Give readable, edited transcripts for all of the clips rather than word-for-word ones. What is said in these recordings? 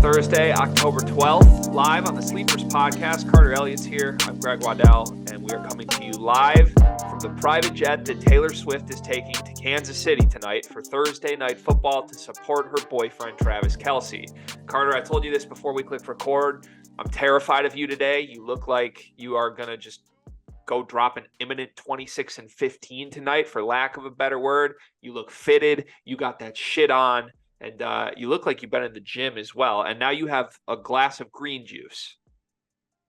Thursday, October 12th, live on the Sleepers podcast. Carter Elliott's here. I'm Greg Waddell, and we are coming to you live from the private jet that Taylor Swift is taking to Kansas City tonight for Thursday night football to support her boyfriend, Travis Kelce. Carter, I told you this before we clicked record. I'm terrified of you today. You look like you are going to just go drop an imminent 26-15 tonight, for lack of a better word. You look fitted. You got that shit on. And you look like you've been in the gym as well. And now you have a glass of green juice.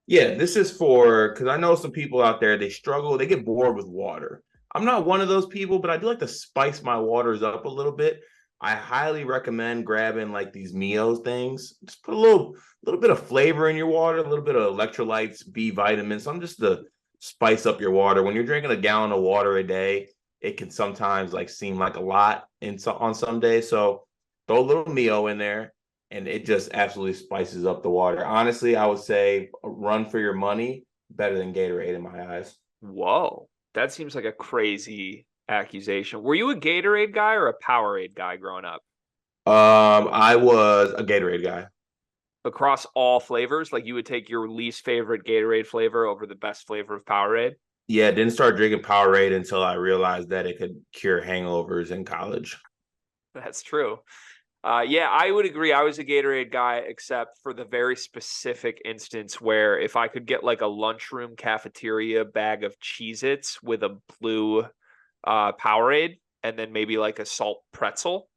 Yeah, this is for, because I know some people out there, they struggle, they get bored with water. I'm not one of those people, but I do like to spice my waters up a little bit. I highly recommend grabbing like these Mio things. Just put a little bit of flavor in your water, a little bit of electrolytes, B vitamins, something just to spice up your water. When you're drinking a gallon of water a day, it can sometimes like seem like a lot on some days. So throw a little Mio in there, and it just absolutely spices up the water. Honestly, I would say a run for your money, better than Gatorade in my eyes. Whoa, that seems like a crazy accusation. Were you a Gatorade guy or a Powerade guy growing up? I was a Gatorade guy. Across all flavors? Like you would take your least favorite Gatorade flavor over the best flavor of Powerade? Yeah, didn't start drinking Powerade until I realized that it could cure hangovers in college. That's true. Yeah, I would agree. I was a Gatorade guy, except for the very specific instance where if I could get like a lunchroom cafeteria bag of Cheez-Its with a blue Powerade and then maybe like a salt pretzel,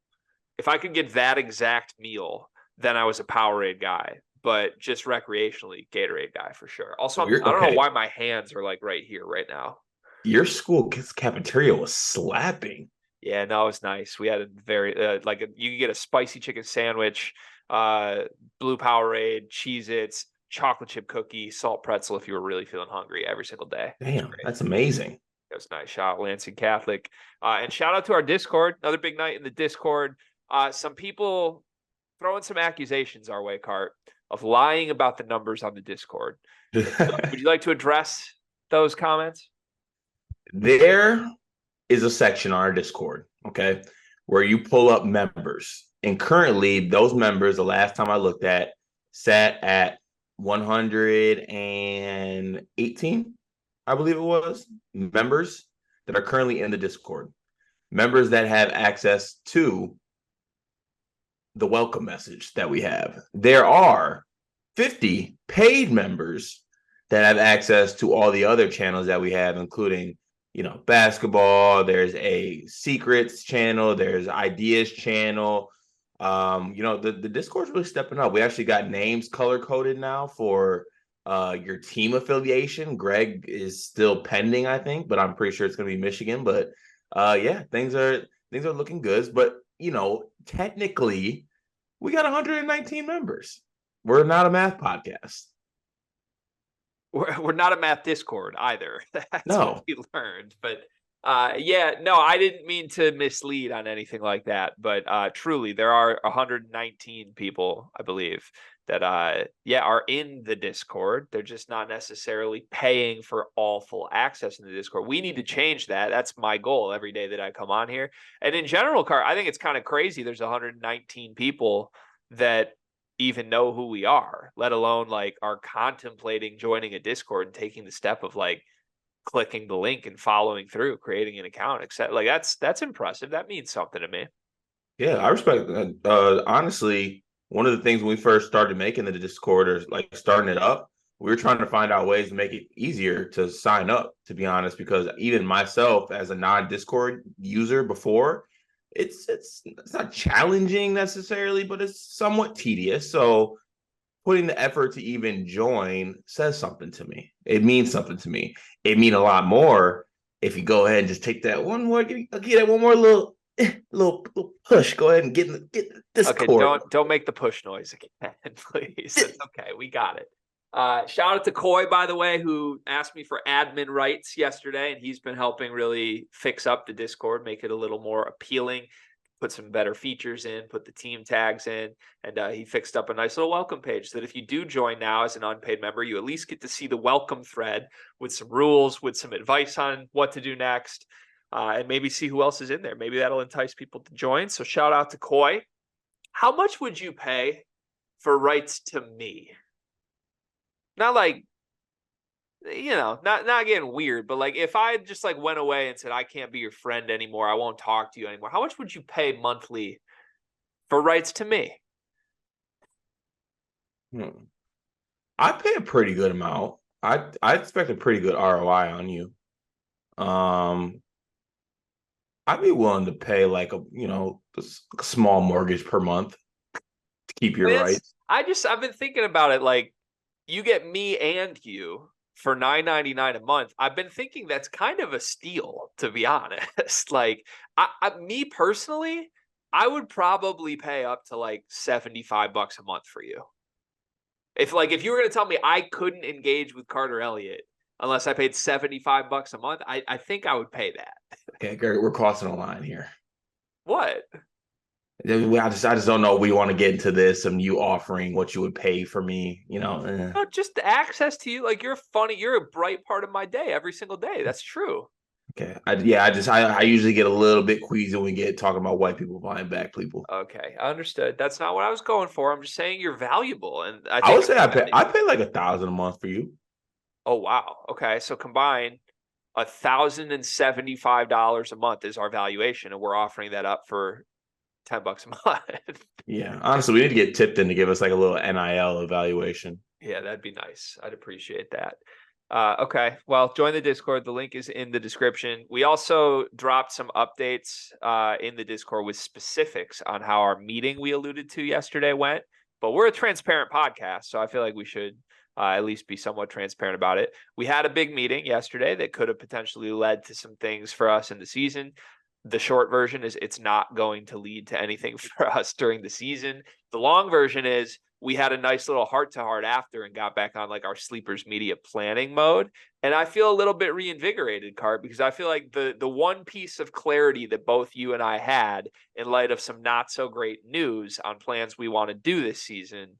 if I could get that exact meal, then I was a Powerade guy. But just recreationally, Gatorade guy for sure. Also, I don't know why my hands are like right here right now. Your school cafeteria was slapping. Yeah, no, it was nice. We had a very you could get a spicy chicken sandwich, blue Powerade, Cheez-Its, chocolate chip cookie, salt pretzel if you were really feeling hungry every single day. Damn, that's amazing. It was nice. Shout out Lansing Catholic. And shout out to our Discord. Another big night in the Discord. Some people throwing some accusations our way, Cart, of lying about the numbers on the Discord. Would you like to address those comments? There is a section on our Discord, okay, where you pull up members. And currently, those members, the last time I looked at, sat at 118, I believe it was, members that are currently in the Discord. Members that have access to the welcome message that we have. There are 50 paid members that have access to all the other channels that we have, including basketball. There's a secrets channel. There's ideas channel. The Discord's really stepping up. We actually got names color coded now for your team affiliation. Greg is still pending, I think, but I'm pretty sure it's going to be Michigan. But yeah, things are looking good. But technically, we got 119 members. We're not a math podcast. We're not a math Discord either. That's what we learned. But I didn't mean to mislead on anything like that. But truly, there are 119 people, I believe, that are in the Discord. They're just not necessarily paying for all full access in the Discord. We need to change that. That's my goal every day that I come on here. And in general, Car, I think it's kind of crazy. There's 119 people that even know who we are, let alone like are contemplating joining a Discord and taking the step of like clicking the link and following through, creating an account, etc. Like that's impressive. That means something to me. Yeah, I respect that. Honestly, one of the things when we first started making the Discord or like starting it up, we were trying to find out ways to make it easier to sign up, to be honest, because even myself as a non-Discord user before, it's not challenging necessarily, but it's somewhat tedious. So putting the effort to even join says something to me. It means something to me. It mean a lot more if you go ahead and just take that one more, get that one more little push. Go ahead and get in the Discord. Okay, don't make the push noise again, please. It's okay. We got it. Shout out to Coy, by the way, who asked me for admin rights yesterday, and he's been helping really fix up the Discord, make it a little more appealing, put some better features in, put the team tags in, and he fixed up a nice little welcome page so that if you do join now as an unpaid member, you at least get to see the welcome thread with some rules, with some advice on what to do next. and maybe see who else is in there. Maybe that'll entice people to join. So shout out to Coy. How much would you pay for rights to me? Not like, not getting weird, but like if I just like went away and said, I can't be your friend anymore, I won't talk to you anymore, how much would you pay monthly for rights to me? I pay a pretty good amount. I expect a pretty good ROI on you. I'd be willing to pay like a small mortgage per month to keep your rights. I've been thinking about it. Like, you get me and you for $9.99 a month. I've been thinking that's kind of a steal, to be honest. Like, me personally, I would probably pay up to like $75 a month for you. If you were going to tell me I couldn't engage with Carter Elliott unless I paid $75 a month, I think I would pay that. Okay, Gary, we're crossing a line here. What? I just don't know. We want to get into this and you offering what you would pay for me, No, just the access to you. Like, you're funny. You're a bright part of my day every single day. That's true. Okay. I usually get a little bit queasy when we get talking about white people buying back people. Okay, I understood. That's not what I was going for. I'm just saying you're valuable, and I would say I pay like $1,000 a month for you. Oh wow. Okay, so combine $1,075 a month is our valuation, and we're offering that up for $10 a month. Yeah, honestly, we need to get tipped in to give us like a little NIL evaluation. Yeah, that'd be nice. I'd appreciate that. Okay, well, join the Discord. The link is in the description. We also dropped some updates in the Discord with specifics on how our meeting we alluded to yesterday went. But we're a transparent podcast, so I feel like we should at least be somewhat transparent about it. We had a big meeting yesterday that could have potentially led to some things for us in the season. The short version is it's not going to lead to anything for us during the season. The long version is we had a nice little heart-to-heart after and got back on like our Sleepers media planning mode. And I feel a little bit reinvigorated, Cart, because I feel like the one piece of clarity that both you and I had in light of some not so great news on plans we want to do this season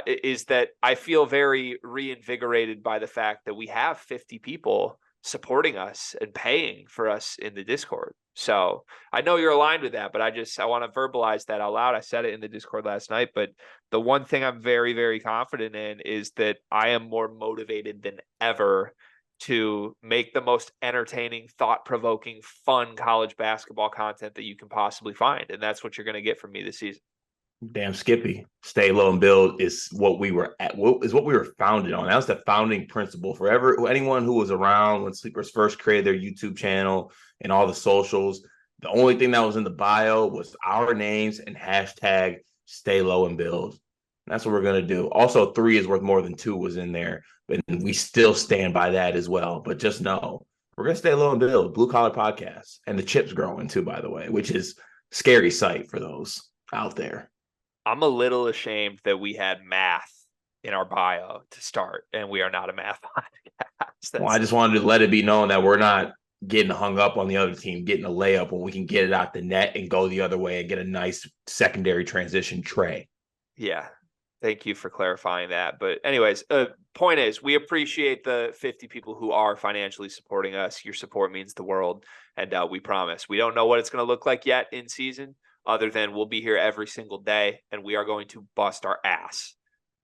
is that I feel very reinvigorated by the fact that we have 50 people supporting us and paying for us in the Discord. So I know you're aligned with that, but I want to verbalize that out loud. I said it in the Discord last night, but the one thing I'm very, very confident in is that I am more motivated than ever to make the most entertaining, thought-provoking, fun college basketball content that you can possibly find. And that's what you're going to get from me this season. Damn, Skippy, stay low and build is what we were founded on. That was the founding principle for anyone who was around when Sleepers first created their YouTube channel and all the socials. The only thing that was in the bio was our names and hashtag stay low and build. That's what we're going to do. Also, 3 is worth more than 2 was in there, but we still stand by that as well. But just know we're going to stay low and build. Blue Collar Podcast, and the chip's growing too, by the way, which is a scary sight for those out there. I'm a little ashamed that we had math in our bio to start, and we are not a math podcast. Well, I just wanted to let it be known that we're not getting hung up on the other team, getting a layup when we can get it out the net and go the other way and get a nice secondary transition tray. Yeah. Thank you for clarifying that. But anyways, point is, we appreciate the 50 people who are financially supporting us. Your support means the world. And we promise we don't know what it's going to look like yet in season, other than we'll be here every single day and we are going to bust our ass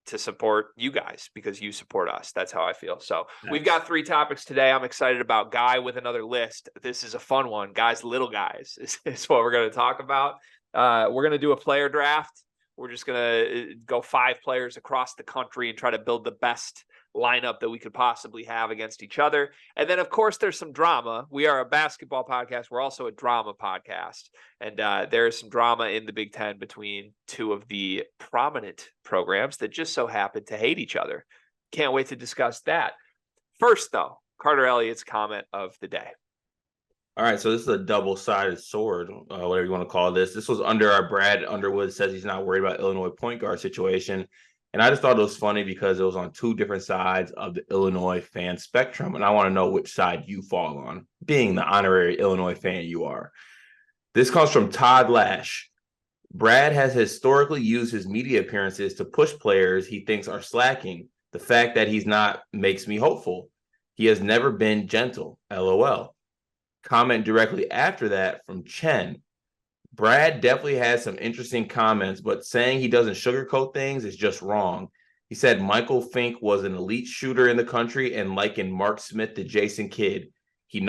to support you guys because you support us. That's how I feel. So nice. We've got 3 topics today. I'm excited about Guy with another list. This is a fun one. Guys, little guys is what we're going to talk about. We're going to do a player draft. We're just going to go 5 players across the country and try to build the best lineup that we could possibly have against each other. And then, of course, there's some drama. We are a basketball podcast. We're also a drama podcast. And there is some drama in the Big Ten between 2 of the prominent programs that just so happen to hate each other. Can't wait to discuss that. First, though, Carter Elliott's comment of the day. All right, so this is a double-sided sword, whatever you want to call this. This was under our Brad Underwood says he's not worried about Illinois point guard situation. And I just thought it was funny because it was on 2 different sides of the Illinois fan spectrum. And I want to know which side you fall on, being the honorary Illinois fan you are. This comes from Todd Lash. Brad has historically used his media appearances to push players he thinks are slacking. The fact that he's not makes me hopeful. He has never been gentle, LOL. comment directly after that from Chen. Brad definitely has some interesting comments, but saying he doesn't sugarcoat things is just wrong. He said Michael Fink was an elite shooter in the country and likened Mark Smith to Jason Kidd. He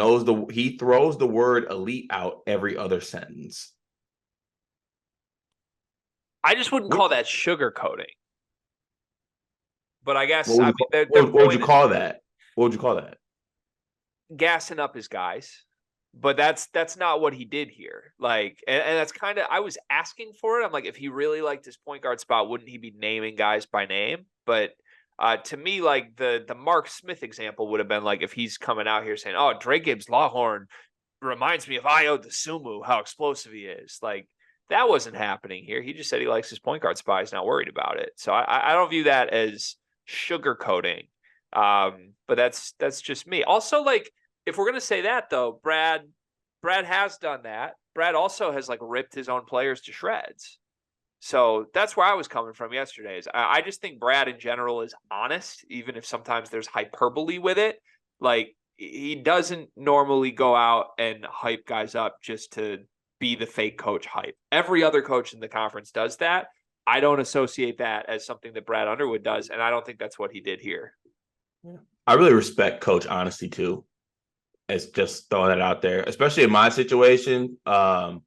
throws the word elite out every other sentence. I just wouldn't call that sugarcoating. But I guess What would you call that? What would you call that? Gassing up his guys. But that's not what he did here. Like, and that's kind of, I was asking for it. I'm like, if he really liked his point guard spot, wouldn't he be naming guys by name? But to me, like the Mark Smith example would have been like if he's coming out here saying, "Oh, Dre Gibbs Lawhorn reminds me of Ayo DeSumo, how explosive he is." Like that wasn't happening here. He just said he likes his point guard spot. He's not worried about it. So I don't view that as sugarcoating. But that's just me. Also, like, if we're gonna say that though, Brad has done that. Brad also has like ripped his own players to shreds. So that's where I was coming from yesterday. I just think Brad in general is honest, even if sometimes there's hyperbole with it. Like he doesn't normally go out and hype guys up just to be the fake coach hype. Every other coach in the conference does that. I don't associate that as something that Brad Underwood does, and I don't think that's what he did here. I really respect coach honesty too. It's just throwing that out there, especially in my situation. Pulling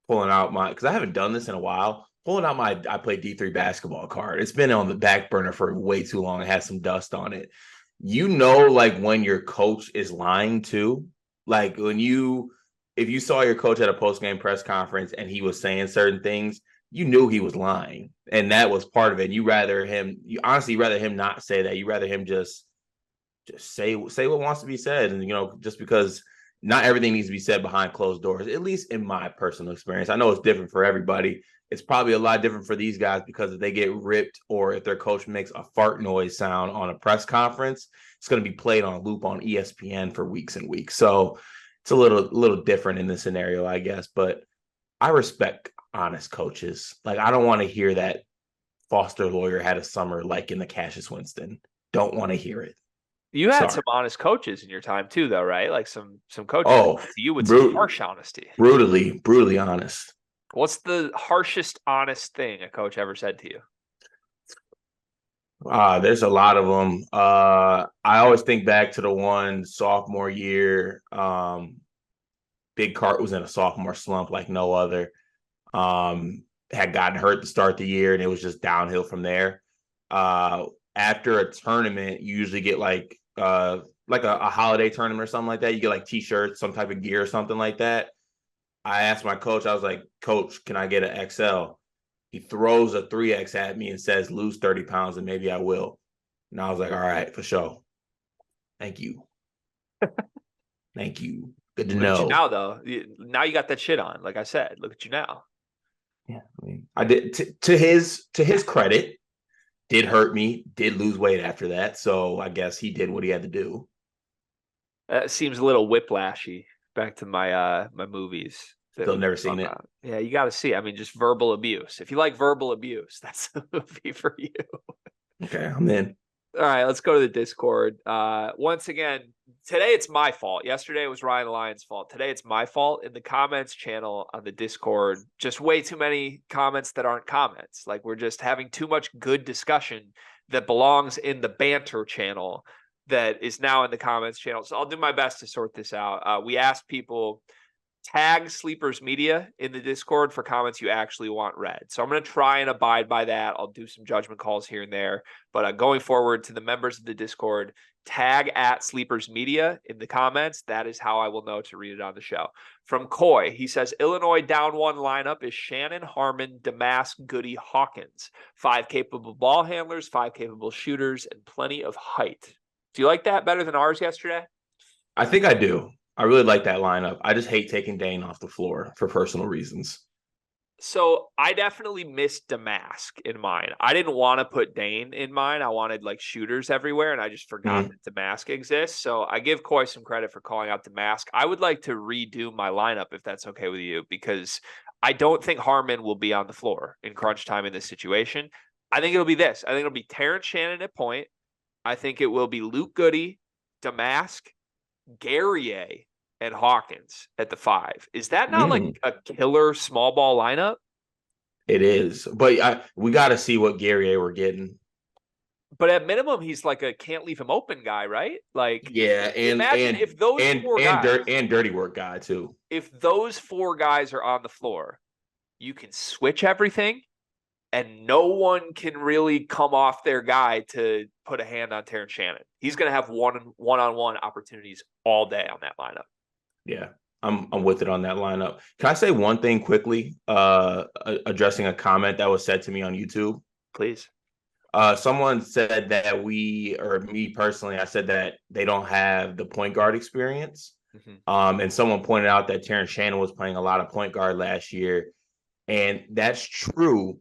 out because I haven't done this in a while. Pulling out I play D3 basketball card. It's been on the back burner for way too long. It has some dust on it. Like when your coach is lying too. Like if you saw your coach at a post-game press conference and he was saying certain things, you knew he was lying. And that was part of it. You honestly rather him not say that. You rather him just say what wants to be said. And, just because not everything needs to be said behind closed doors, at least in my personal experience. I know it's different for everybody. It's probably a lot different for these guys because if they get ripped or if their coach makes a fart noise sound on a press conference, it's going to be played on a loop on ESPN for weeks and weeks. So it's a little different in this scenario, I guess. But I respect honest coaches. Like, I don't want to hear that Foster lawyer had a summer like in the Cassius Winston. Don't want to hear it. You had some honest coaches in your time too, though, right? Like some coaches to you with some harsh honesty. Brutally honest. What's the harshest honest thing a coach ever said to you? There's a lot of them. I always think back to the one sophomore year. Big Cart was in a sophomore slump like no other. Had gotten hurt to start the year, and it was just downhill from there. After a tournament, you usually get like a holiday tournament or something like that. You get like t-shirts, some type of gear or something like that. I asked my coach, I was like, "Coach, can I get an XL?" He throws a 3X at me and says, "Lose 30 pounds and maybe I will." And I was like, "All right, for sure. Thank you." Thank you. Good to know. Look at you now, though. Now you got that shit on. Like I said, look at you now. Yeah, I did. To his credit, did hurt me. Did lose weight after that. So I guess he did what he had to do. That seems a little whiplashy. Back to my my movies. Still never seen it. Yeah, you got to see. I mean, just verbal abuse. If you like verbal abuse, that's the movie for you. Okay, I'm in. All right, let's go to the Discord. Once again, today it's my fault. Yesterday it was Ryan Lyon's fault. Today it's my fault. In the comments channel on the Discord, just way too many comments that aren't comments. Like we're just having too much good discussion that belongs in the banter channel that is now in the comments channel. So I'll do my best to sort this out. We asked people, tag Sleepers Media in the Discord for comments you actually want read. So I'm going to try and abide by that. I'll do some judgment calls here and there. But going forward, to the members of the Discord, tag at Sleepers Media in the comments. That is how I will know to read it on the show. From Coy, he says, Illinois down one lineup is Shannon, Harmon, Damask, Goody, Hawkins. 5 capable ball handlers, 5 capable shooters, and plenty of height. Do you like that better than ours yesterday? I think I do. I really like that lineup. I just hate taking Dane off the floor for personal reasons. So I definitely missed Damask in mine. I didn't want to put Dane in mine. I wanted like shooters everywhere, and I just forgot that Damask exists. So I give Coy some credit for calling out Damask. I would like to redo my lineup if that's okay with you, because I don't think Harmon will be on the floor in crunch time in this situation. I think it'll be this. I think it'll be Terrence Shannon at point. I think it will be Luke Goody, Damask, Guerrier, and Hawkins at the 5. Is that not like Mm, a killer small ball lineup? it is, but we got to see what Guerrier we're getting. But at minimum, he's like a can't leave him open guy, right? Like, Yeah, imagine if those four guys, dirty work guy too. if those 4 guys are on the floor, you can switch everything, and no one can really come off their guy to put a hand on Terrence Shannon. He's going to have one-on-one opportunities all day on that lineup. Yeah, I'm with it on that lineup. Can I say one thing quickly? Addressing a comment that was said to me on YouTube. Please. Someone said that or me personally, I said that they don't have the point guard experience. Mm-hmm. And someone pointed out that Terrence Shannon was playing a lot of point guard last year. And that's true.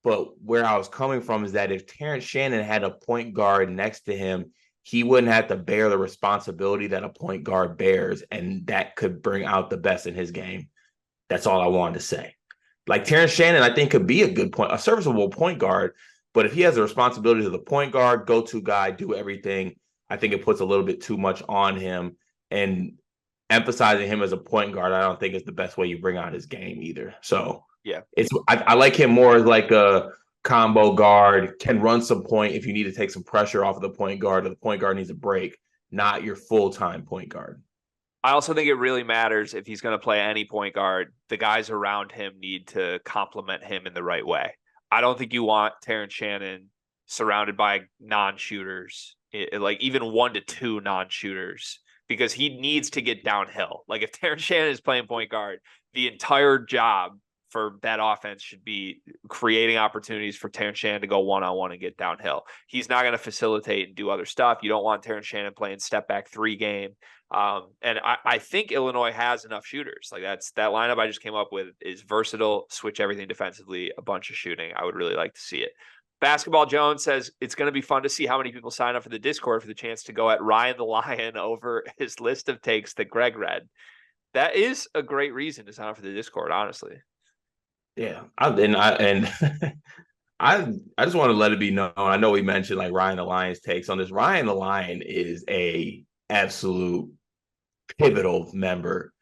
But where I was coming from is that if Terrence Shannon had a point guard next to him, he wouldn't have to bear the responsibility that a point guard bears. And that could bring out the best in his game. That's all I wanted to say. Like Terrence Shannon, I think could be a serviceable point guard. But if he has the responsibilities of the point guard, go-to guy, do everything, I think it puts a little bit too much on him. And emphasizing him as a point guard, I don't think is the best way you bring out his game either. So yeah, I like him more as like a combo guard, can run some point if you need to take some pressure off of the point guard or the point guard needs a break, not your full-time point guard. I also think it really matters if he's going to play any point guard. The guys around him need to complement him in the right way. I don't think you want Terrence Shannon surrounded by non-shooters, like even 1 to 2 non-shooters, because he needs to get downhill. Like if Terrence Shannon is playing point guard, the entire job for that offense should be creating opportunities for Terrence Shannon to go one-on-one and get downhill. He's not going to facilitate and do other stuff. You don't want Terrence Shannon playing step back 3 game. And I think Illinois has enough shooters. Like that lineup I just came up with is versatile, switch everything defensively, a bunch of shooting. I would really like to see it. Basketball Jones says it's going to be fun to see how many people sign up for the Discord for the chance to go at Ryan the Lion over his list of takes that Greg read. That is a great reason to sign up for the Discord, honestly. Yeah, I just want to let it be known. I know we mentioned like Ryan the Lion's takes on this. Ryan the Lion is a absolute pivotal member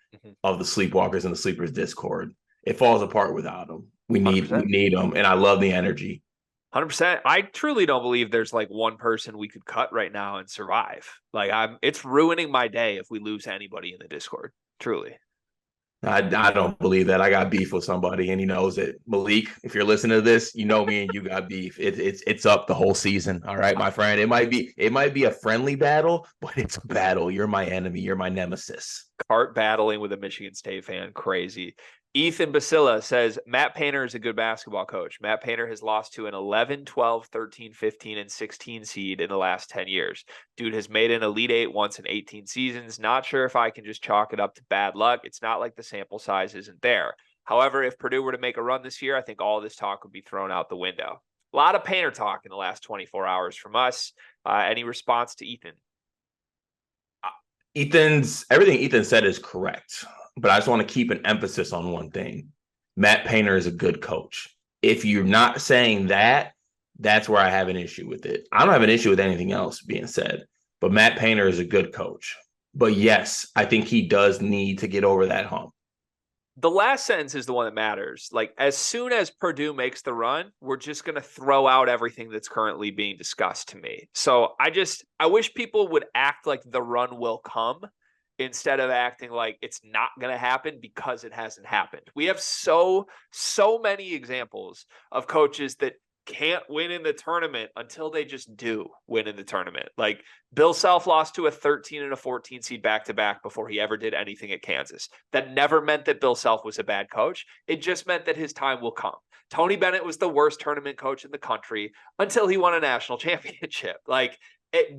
of the Sleepwalkers and the Sleepers Discord. It falls apart without him. We need him, and I love the energy. 100%. I truly don't believe there's like one person we could cut right now and survive. Like it's ruining my day if we lose anybody in the Discord. Truly. I don't believe that. I got beef with somebody, and he knows it. Malik, if you're listening to this, you know me and you got beef. It's up the whole season. All right, my friend. It might be a friendly battle, but it's a battle. You're my enemy. You're my nemesis. Cart battling with a Michigan State fan. Crazy. Ethan Basila says Matt Painter is a good basketball coach. Matt Painter has lost to an 11, 12, 13, 15, and 16 seed in the last 10 years. Dude has made an Elite 8 once in 18 seasons. Not sure if I can just chalk it up to bad luck. It's not like the sample size isn't there. However, if Purdue were to make a run this year, I think all this talk would be thrown out the window. A lot of Painter talk in the last 24 hours from us. Any response to Ethan? Everything Ethan said is correct. But I just want to keep an emphasis on one thing. Matt Painter is a good coach. If you're not saying that, that's where I have an issue with it. I don't have an issue with anything else being said, but Matt Painter is a good coach. But yes, I think he does need to get over that hump. The last sentence is the one that matters. Like, as soon as Purdue makes the run, we're just going to throw out everything that's currently being discussed to me. So I wish people would act like the run will come, instead of acting like it's not going to happen because it hasn't happened. We have so many examples of coaches that can't win in the tournament until they just do win in the tournament. Like Bill Self lost to a 13 and a 14 seed back-to-back before he ever did anything at Kansas. That never meant that Bill Self was a bad coach. It just meant that his time will come. Tony Bennett was the worst tournament coach in the country until he won a national championship. Like,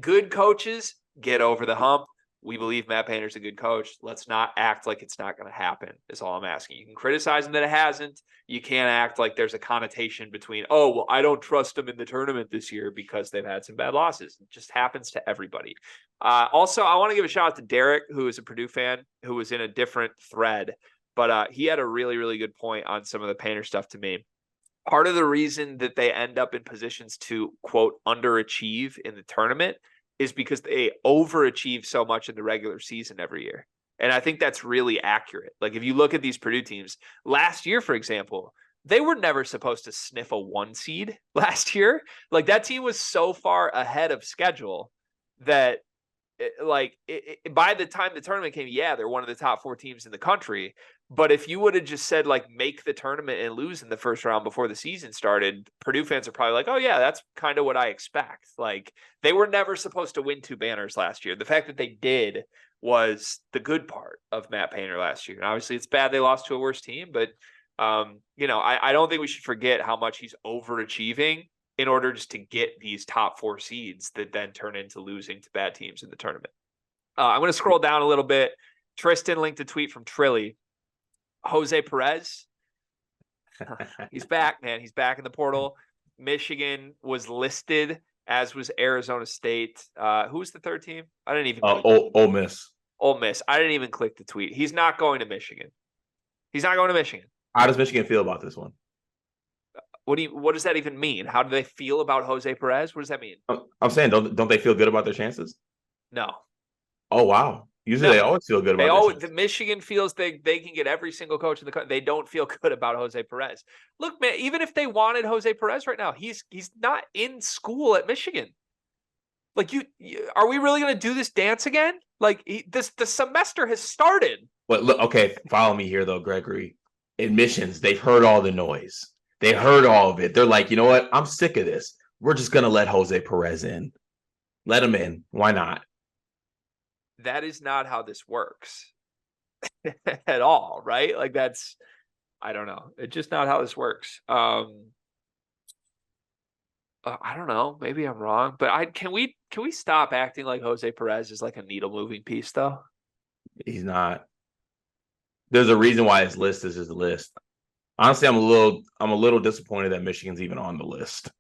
good coaches get over the hump. We believe Matt Painter's a good coach. Let's not act like it's not going to happen, is all I'm asking. You can criticize him that it hasn't. You can't act like there's a connotation between, oh, well, I don't trust them in the tournament this year because they've had some bad losses. It just happens to everybody. Also, I want to give a shout out to Derek, who is a Purdue fan, who was in a different thread. But he had a really, really good point on some of the Painter stuff to me. Part of the reason that they end up in positions to, quote, underachieve in the tournament is because they overachieve so much in the regular season every year. And I think that's really accurate. Like if you look at these Purdue teams last year, for example, they were never supposed to sniff a 1 seed last year. Like that team was so far ahead of schedule that by the time the tournament came, yeah, they're one of the top 4 teams in the country. But if you would have just said like make the tournament and lose in the first round before the season started, Purdue fans are probably like, oh yeah, that's kind of what I expect. Like they were never supposed to win 2 banners last year. The fact that they did was the good part of Matt Painter last year. And obviously it's bad they lost to a worse team, but I don't think we should forget how much he's overachieving in order just to get these top 4 seeds that then turn into losing to bad teams in the tournament. I'm going to scroll down a little bit. Tristan linked a tweet from Trilly. Jose Perez. He's back, man. He's back in the portal. Michigan was listed, as was Arizona State. Who was the third team? I didn't even Ole Miss. Ole Miss. I didn't even click the tweet. He's not going to Michigan. He's not going to Michigan. How does Michigan feel about this one? What does that even mean? How do they feel about Jose Perez? What does that mean? I'm saying, don't they feel good about their chances? No. Oh, wow. Usually they always feel good about the Michigan feels they can get every single coach in the country. They don't feel good about Jose Perez. Look, man, even if they wanted Jose Perez right now, he's not in school at Michigan. Like are we really going to do this dance again? Like the semester has started. But look, okay, follow me here though, Gregory. Admissions, they've heard all the noise. They heard all of it. They're like, you know what? I'm sick of this. We're just going to let Jose Perez in. Let him in. Why not? That is not how this works at all, right? Like I don't know. It's just not how this works. I don't know. Maybe I'm wrong, but can we stop acting like Jose Perez is like a needle moving piece though? He's not. There's a reason why his list is his list. Honestly, I'm a little disappointed that Michigan's even on the list.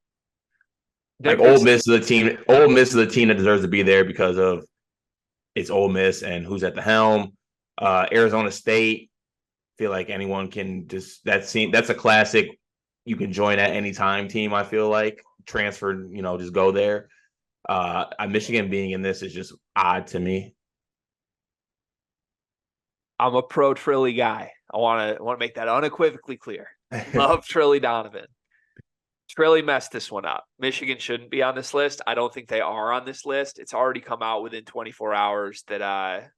Like Ole Miss is a team. Ole Miss is a team that deserves to be there because of it's Ole Miss and who's at the helm. Arizona State, feel like anyone can just that's a classic. You can join at any time team. I feel like transfer, just go there. Michigan being in this is just odd to me. I'm a pro Trilly guy. I want to make that unequivocally clear. Love Trilly Donovan. Trilly messed this one up. Michigan shouldn't be on this list. I don't think they are on this list. It's already come out within 24 hours that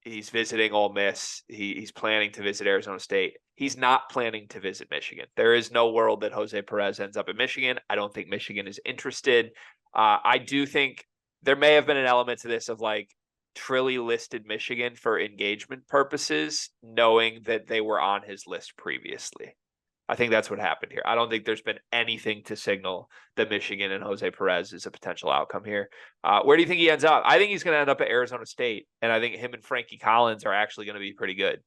he's visiting Ole Miss. He's planning to visit Arizona State. He's not planning to visit Michigan. There is no world that Jose Perez ends up in Michigan. I don't think Michigan is interested. I do think there may have been an element to this of like Trilly listed Michigan for engagement purposes, knowing that they were on his list previously. I think that's what happened here. I don't think there's been anything to signal that Michigan and Jose Perez is a potential outcome here. Where do you think he ends up? I think he's going to end up at Arizona State, and I think him and Frankie Collins are actually going to be pretty good.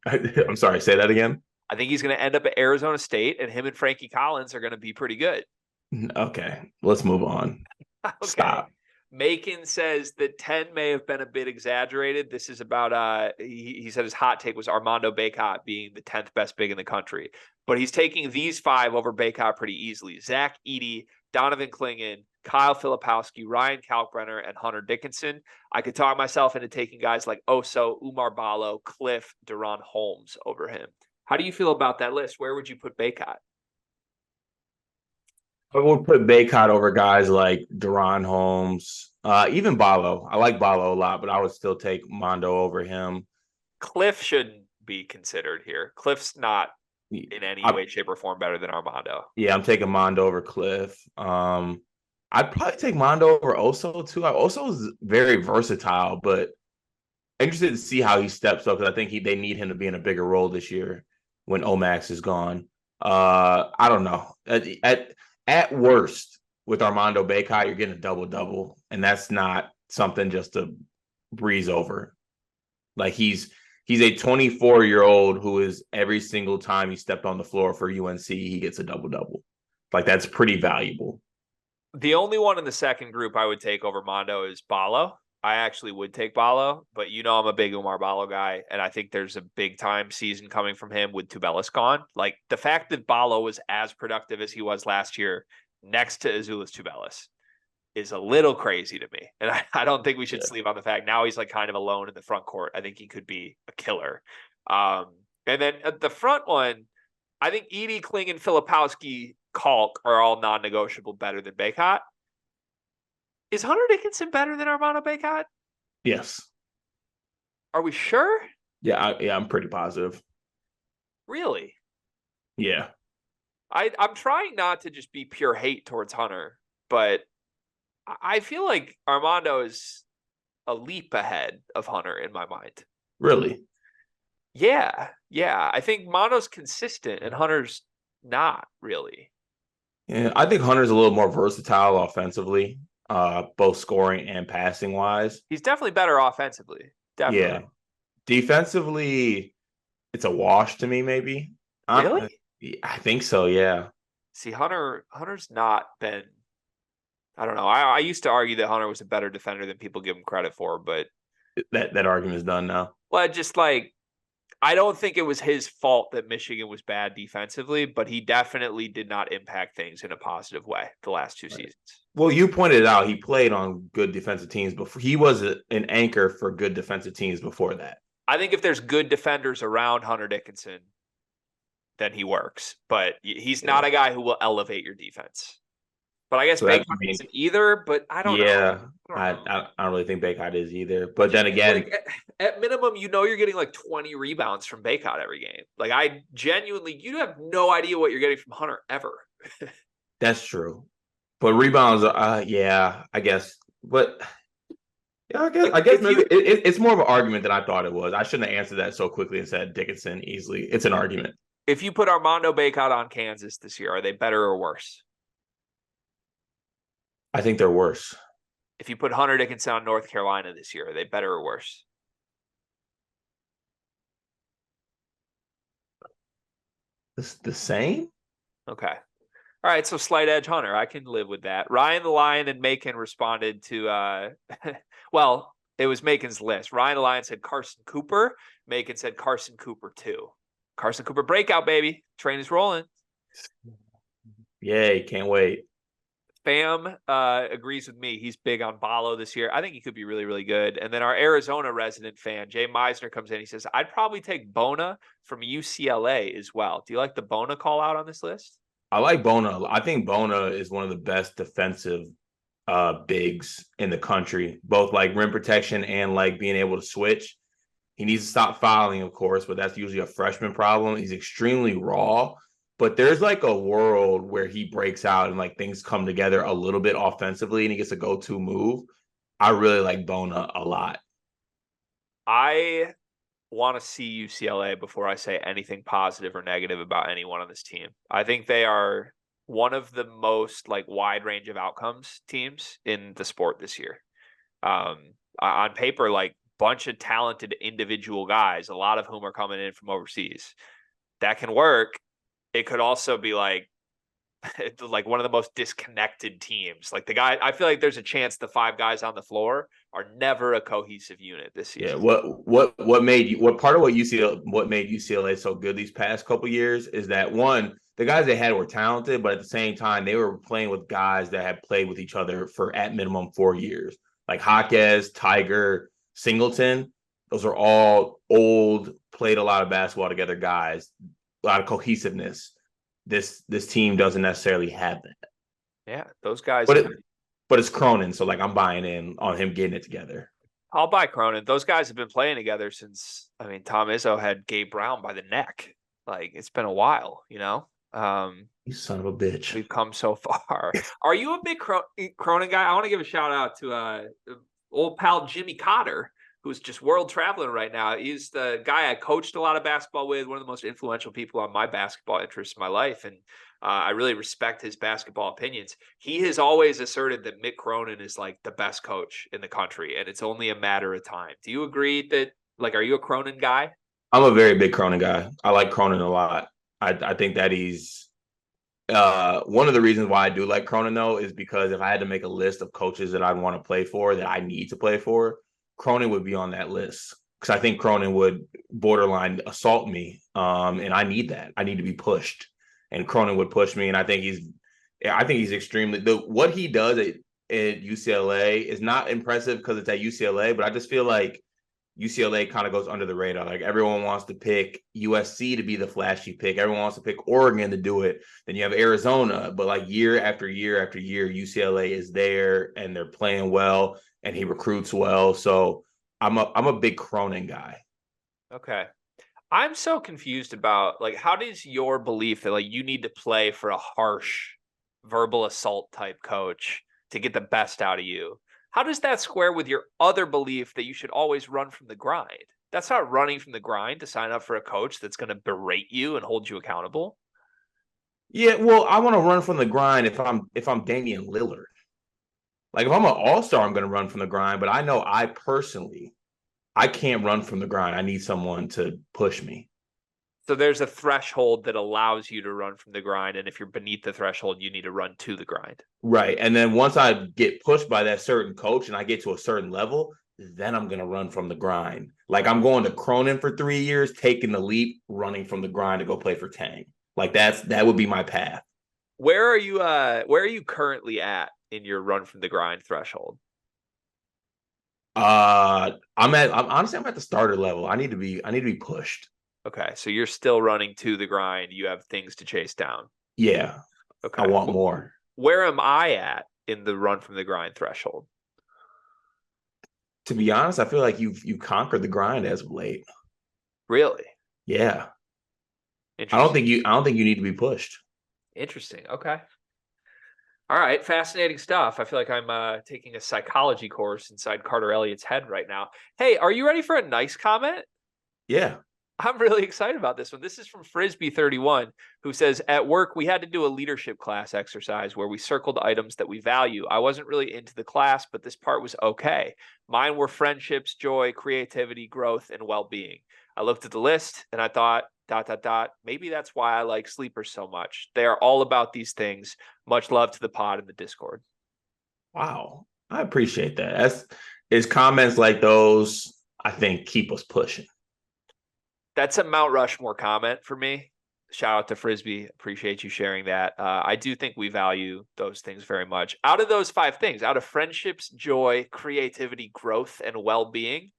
I'm sorry, say that again? I think he's going to end up at Arizona State, and him and Frankie Collins are going to be pretty good. Okay, let's move on. Okay. Stop. Macon says that 10 may have been a bit exaggerated. This is about, he said his hot take was Armando Bacot being the 10th best big in the country. But he's taking these 5 over Bacot pretty easily. Zach Edey, Donovan Clingan, Kyle Filipowski, Ryan Kalkbrenner, and Hunter Dickinson. I could talk myself into taking guys like Oso, Umar Ballo, Cliff, Deron Holmes over him. How do you feel about that list? Where would you put Bacot? I would put Bacot over guys like Deron Holmes, even Ballo. I like Ballo a lot, but I would still take Mondo over him. Cliff shouldn't be considered here. Cliff's not in any way, shape, or form better than Armando. Yeah, I'm taking Mondo over Cliff. I'd probably take Mondo over Oso too. Oso is very versatile, but interested to see how he steps up because I think they need him to be in a bigger role this year when Omax is gone. I don't know. At worst, with Armando Bacot, you're getting a double-double, and that's not something just to breeze over. Like he's a 24-year-old who is every single time he stepped on the floor for UNC, he gets a double-double. Like that's pretty valuable. The only one in the second group I would take over Mondo is Ballo. I actually would take Ballo, but I'm a big Umar Ballo guy, and I think there's a big-time season coming from him with Tubelis gone. Like, the fact that Ballo was as productive as he was last year next to Azuolas Tubelis is a little crazy to me. And I don't think we should sleep on the fact now he's like kind of alone in the front court. I think he could be a killer. And then at the front one, I think Edey, Kling, and Filipowski, Kalk are all non-negotiable better than Bacot. Is Hunter Dickinson better than Armando Bacot? Yes. Are we sure? Yeah, I'm pretty positive. Really? Yeah. I'm trying not to just be pure hate towards Hunter, but I feel like Armando is a leap ahead of Hunter in my mind. Really? Yeah. I think Mono's consistent and Hunter's not really. Yeah, I think Hunter's a little more versatile offensively, both scoring and passing wise. He's definitely better offensively. Definitely. Yeah. Defensively, it's a wash to me, maybe. Really? I think so, yeah. See, Hunter's not been, I don't know. I used to argue that Hunter was a better defender than people give him credit for, but that argument is done now. Well, just like, I don't think it was his fault that Michigan was bad defensively, but he definitely did not impact things in a positive way the last two seasons. Well, you pointed out he played on good defensive teams before. He was an anchor for good defensive teams before that. I think if there's good defenders around Hunter Dickinson, then he works. But he's not a guy who will elevate your defense. But I guess Bacot isn't either, but I don't know. I don't really think Bacot is either. But then again, like, at minimum, you're getting like 20 rebounds from Bacot every game. Like I genuinely, you have no idea what you're getting from Hunter ever. That's true. But rebounds, I guess. But yeah, I guess maybe it's more of an argument than I thought it was. I shouldn't have answered that so quickly and said Dickinson easily. It's an argument. If you put Armando Bacot on Kansas this year, are they better or worse? I think they're worse. If you put Hunter Dickinson on North Carolina this year, are they better or worse? The same? Okay. All right, so slight edge Hunter. I can live with that. Ryan the Lion and Macon responded to well, it was Macon's list. Ryan the Lion said Carson Cooper. Macon said Carson Cooper too. Carson Cooper breakout, baby. Train is rolling. Yay, can't wait. Bam agrees with me. He's big on Ballo this year. I think he could be really, really good. And then our Arizona resident fan, Jay Meisner, comes in. He says, I'd probably take Bona from UCLA as well. Do you like the Bona call out on this list? I like Bona. I think Bona is one of the best defensive bigs in the country, both like rim protection and like being able to switch. He needs to stop fouling, of course, but that's usually a freshman problem. He's extremely raw. But there's like a world where he breaks out and like things come together a little bit offensively and he gets a go-to move. I really like Bona a lot. I want to see UCLA before I say anything positive or negative about anyone on this team. I think they are one of the most like wide range of outcomes teams in the sport this year. On paper, like bunch of talented individual guys, a lot of whom are coming in from overseas. That can work. It could also be like one of the most disconnected teams. Like I feel like there's a chance the five guys on the floor are never a cohesive unit this season. Yeah. What made UCLA so good these past couple years is that one, the guys they had were talented, but at the same time they were playing with guys that had played with each other for at minimum 4 years, like Jaquez, Tiger, Singleton. Those are all old, played a lot of basketball together guys. A lot of cohesiveness. This team doesn't necessarily have that. Yeah, those guys. But it's Cronin, so like I'm buying in on him getting it together. I'll buy Cronin. Those guys have been playing together since Tom Izzo had Gabe Brown by the neck. Like it's been a while, you know. You son of a bitch. We've come so far. Are you a big Cronin guy? I want to give a shout out to old pal Jimmy Cotter, who's just world traveling right now. He's the guy I coached a lot of basketball with, one of the most influential people on my basketball interests in my life. And I really respect his basketball opinions. He has always asserted that Mick Cronin is like the best coach in the country, and it's only a matter of time. Do you agree that, like, are you a Cronin guy? I'm a very big Cronin guy. I like Cronin a lot. I think that he's one of the reasons why I do like Cronin, though, is because if I had to make a list of coaches that I'd want to play for, that I need to play for, Cronin would be on that list because I think Cronin would borderline assault me. And I need that. I need to be pushed, and Cronin would push me. And I think he's extremely what he does. at UCLA is not impressive because it's at UCLA, but I just feel like UCLA kind of goes under the radar. Like everyone wants to pick USC to be the flashy pick. Everyone wants to pick Oregon to do it. Then you have Arizona, but like year after year after year, UCLA is there and they're playing well and he recruits well. So I'm a big Cronin guy. Okay. I'm so confused about like how does your belief that like you need to play for a harsh verbal assault type coach to get the best out of you? How does that square with your other belief that you should always run from the grind? That's not running from the grind to sign up for a coach that's going to berate you and hold you accountable. Yeah, well, I want to run from the grind if I'm Damian Lillard. Like if I'm an all-star, I'm going to run from the grind, but I know I personally I can't run from the grind. I need someone to push me. So there's a threshold that allows you to run from the grind. And if you're beneath the threshold, you need to run to the grind. Right. And then once I get pushed by that certain coach and I get to a certain level, then I'm going to run from the grind. Like I'm going to Cronin for 3 years, taking the leap, running from the grind to go play for Tang. Like that would be my path. Where are you currently at in your run from the grind threshold? I'm at the starter level. I need to be pushed. Okay, so you're still running to the grind. You have things to chase down. Yeah. Okay. I want more. Where am I at in the run from the grind threshold? To be honest, I feel like you've conquered the grind as of late. Really? Yeah. I don't think you need to be pushed. Interesting. Okay. All right, fascinating stuff. I feel like I'm taking a psychology course inside Carter Elliott's head right now. Hey, are you ready for a nice comment? Yeah. I'm really excited about this one. This is from Frisbee31, who says, at work, we had to do a leadership class exercise where we circled items that we value. I wasn't really into the class, but this part was okay. Mine were friendships, joy, creativity, growth, and well-being. I looked at the list and I thought, ... maybe that's why I like sleepers so much. They are all about these things. Much love to the pod and the Discord. Wow. I appreciate that. It's comments like those, I think, keep us pushing. That's a Mount Rushmore comment for me. Shout out to Frisbee. Appreciate you sharing that. I do think we value those things very much. Out of those 5 things, out of friendships, joy, creativity, growth, and well-being,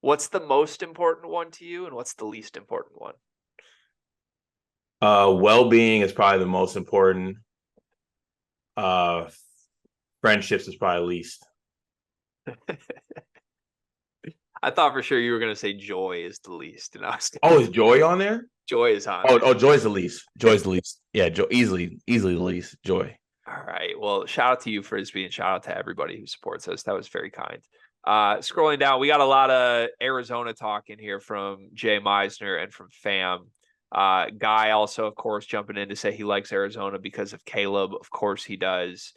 what's the most important one to you and what's the least important one? Well-being is probably the most important. Friendships is probably least. I thought for sure you were going to say joy is the least. And is joy on there? Joy is on. Oh, joy's the least. Joy's the least. Yeah, easily the least. Joy. All right. Well, shout out to you, Frisbee, and shout out to everybody who supports us. That was very kind. Scrolling down, we got a lot of Arizona talk in here from Jay Meisner and from Fam. Guy also, of course, jumping in to say he likes Arizona because of Caleb. Of course he does.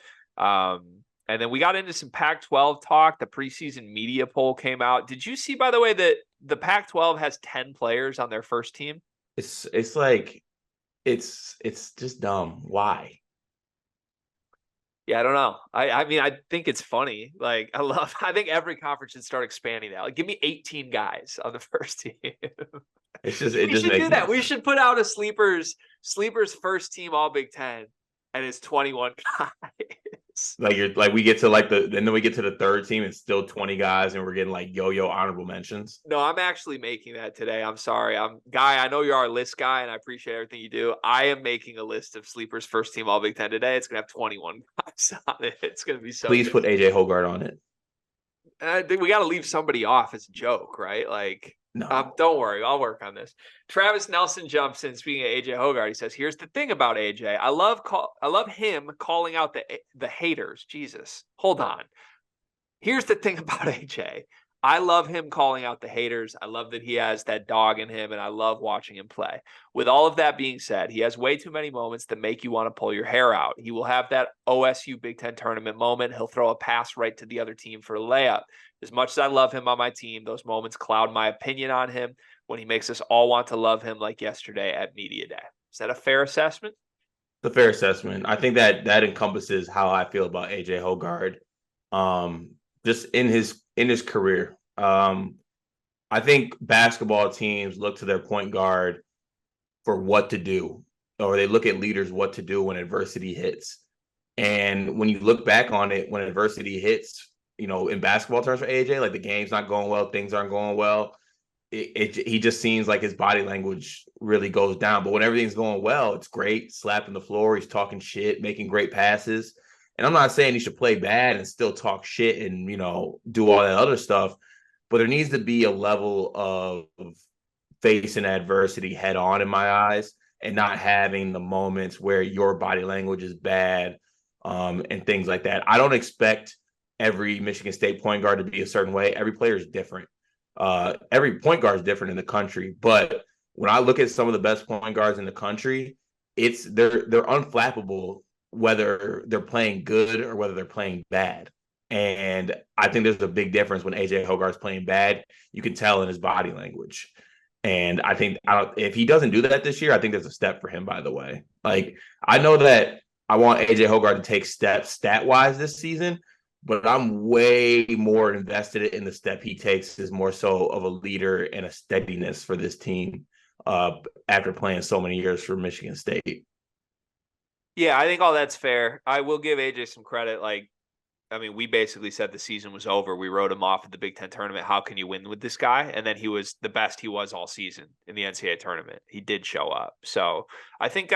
And then we got into some Pac-12 talk. The preseason media poll came out. Did you see, by the way, that the Pac-12 has 10 players on their first team? It's like it's just dumb. Why? Yeah, I don't know. I mean, I think it's funny. Like, I think every conference should start expanding that. Like, give me 18 guys on the first team. It's just we should do that. We should put out a sleepers first team all Big Ten, and it's 21 guys. We get to and then we get to the third team, it's still 20 guys, and we're getting like yo-yo honorable mentions. No, I'm actually making that today. I'm sorry. Guy, I know you're our list guy, and I appreciate everything you do. I am making a list of sleepers first team all Big Ten today. It's gonna have 21 guys on it. It's gonna be so. Please good. Put AJ Hoggard on it. I think we got to leave somebody off as a joke, right? Like, no. Don't worry, I'll work on this. Travis Nelson jumps in. Speaking of AJ Hoggard, he says, "Here's the thing about AJ. I love him calling out the haters. Jesus, hold on. Here's the thing about AJ. I love him calling out the haters. I love that he has that dog in him, and I love watching him play. With all of that being said, he has way too many moments that make you want to pull your hair out. He will have that OSU Big Ten tournament moment. He'll throw a pass right to the other team for a layup. As much as I love him on my team, those moments cloud my opinion on him when he makes us all want to love him like yesterday at Media Day." Is that a fair assessment? It's a fair assessment. I think that encompasses how I feel about AJ Hoggard. Just in his career. I think basketball teams look to their point guard for what to do, or they look at leaders what to do when adversity hits. And when you look back on it, when adversity hits, in basketball terms for AJ, like the game's not going well, things aren't going well. He just seems like his body language really goes down. But when everything's going well, it's great. Slapping the floor, he's talking shit, making great passes. And I'm not saying he should play bad and still talk shit and do all that other stuff. But there needs to be a level of facing adversity head on in my eyes and not having the moments where your body language is bad and things like that. I don't expect every Michigan State point guard to be a certain way. Every player is different. Every point guard is different in the country. But when I look at some of the best point guards in the country, they're unflappable whether they're playing good or whether they're playing bad. And I think there's a big difference when AJ Hoggard's playing bad. You can tell in his body language. And I think if he doesn't do that this year, I think there's a step for him, by the way. Like, I know that I want AJ Hoggard to take steps stat-wise this season, but I'm way more invested in the step he takes is more so of a leader and a steadiness for this team after playing so many years for Michigan State. Yeah, I think all that's fair. I will give AJ some credit. We basically said the season was over. We wrote him off at the Big Ten tournament. How can you win with this guy? And then he was the best he was all season in the NCAA tournament. He did show up. So I think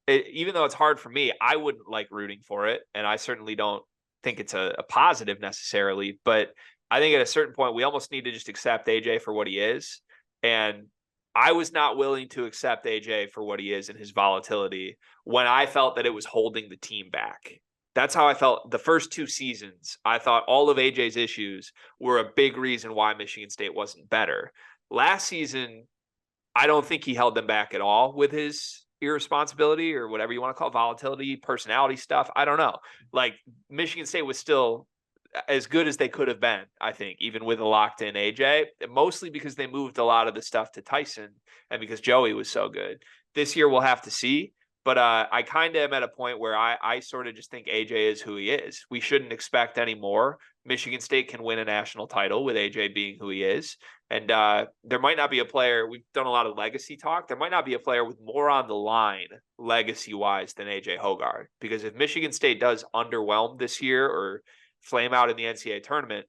even though it's hard for me, I wouldn't like rooting for it. And I certainly don't think it's a positive necessarily. But I think at a certain point, we almost need to just accept AJ for what he is. And I was not willing to accept AJ for what he is and his volatility when I felt that it was holding the team back. That's how I felt the first two seasons. I thought all of AJ's issues were a big reason why Michigan State wasn't better. Last season, I don't think he held them back at all with his irresponsibility or whatever you want to call it, volatility, personality stuff. I don't know. Like, Michigan State was still as good as they could have been, I think, even with a locked-in AJ, mostly because they moved a lot of the stuff to Tyson and because Joey was so good. This year we'll have to see. But I kind of am at a point where I sort of just think AJ is who he is. We shouldn't expect any more. Michigan State can win a national title with AJ being who he is. And there might not be a player. We've done a lot of legacy talk. There might not be a player with more on the line legacy-wise than AJ Hoggard. Because if Michigan State does underwhelm this year or flame out in the NCAA tournament,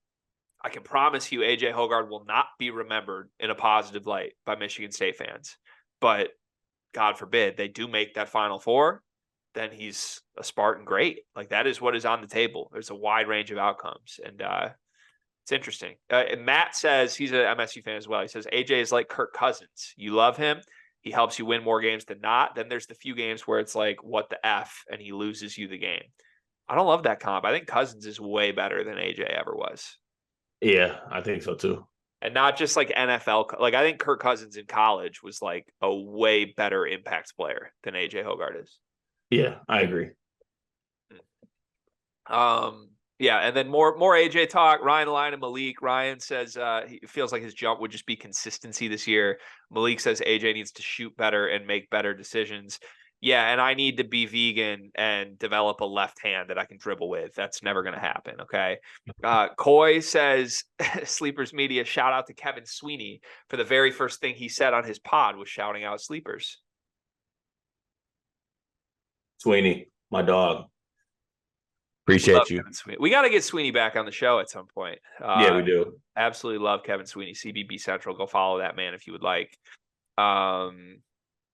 I can promise you AJ Hoggard will not be remembered in a positive light by Michigan State fans. But God forbid they do make that Final Four, then he's a Spartan great. Like, that is what is on the table. There's a wide range of outcomes. And it's interesting. Matt says, he's an MSU fan as well. He says, AJ is like Kirk Cousins. You love him. He helps you win more games than not. Then there's the few games where it's like, what the F, and he loses you the game. I don't love that comp. I think Cousins is way better than AJ ever was. Yeah, I think so too. And not just like NFL. Like, I think Kirk Cousins in college was like a way better impact player than AJ Hoggard is. Yeah, I agree. Yeah, and then more AJ talk. Ryan Line and Malik. Ryan says he feels like his jump would just be consistency this year. Malik says AJ needs to shoot better and make better decisions. Yeah, and I need to be vegan and develop a left hand that I can dribble with. That's never going to happen, okay? Coy says, Sleepers Media, shout out to Kevin Sweeney for the very first thing he said on his pod was shouting out Sleepers. Sweeney, my dog. Appreciate you. We got to get Sweeney back on the show at some point. Yeah, we do. Absolutely love Kevin Sweeney, CBB Central. Go follow that man if you would like.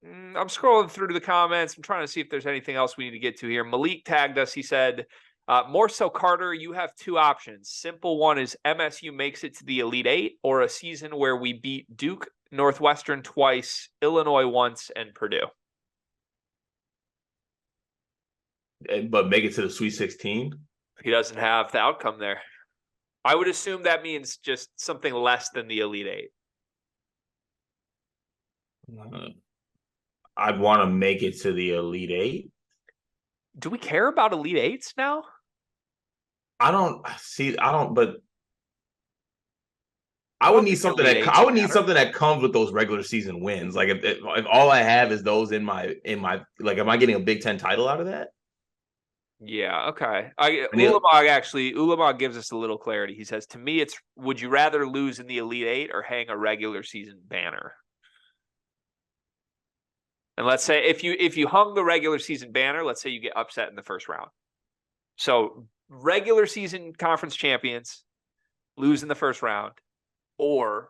I'm scrolling through to the comments. I'm trying to see if there's anything else we need to get to here. Malik tagged us. He said, more so, Carter, you have two options. Simple one is MSU makes it to the Elite Eight, or a season where we beat Duke, Northwestern twice, Illinois once, and Purdue. But make it to the Sweet 16? He doesn't have the outcome there. I would assume that means just something less than the Elite Eight. I'd want to make it to the Elite Eight. Do we care about Elite Eights now? But I would need something that comes with those regular season wins. Like, if all I have is those in my like, am I getting a Big Ten title out of that? Yeah, okay. Ulamog gives us a little clarity. He says, to me, it's, would you rather lose in the Elite Eight or hang a regular season banner? And let's say if you hung the regular season banner, let's say you get upset in the first round. So regular season conference champions lose in the first round, or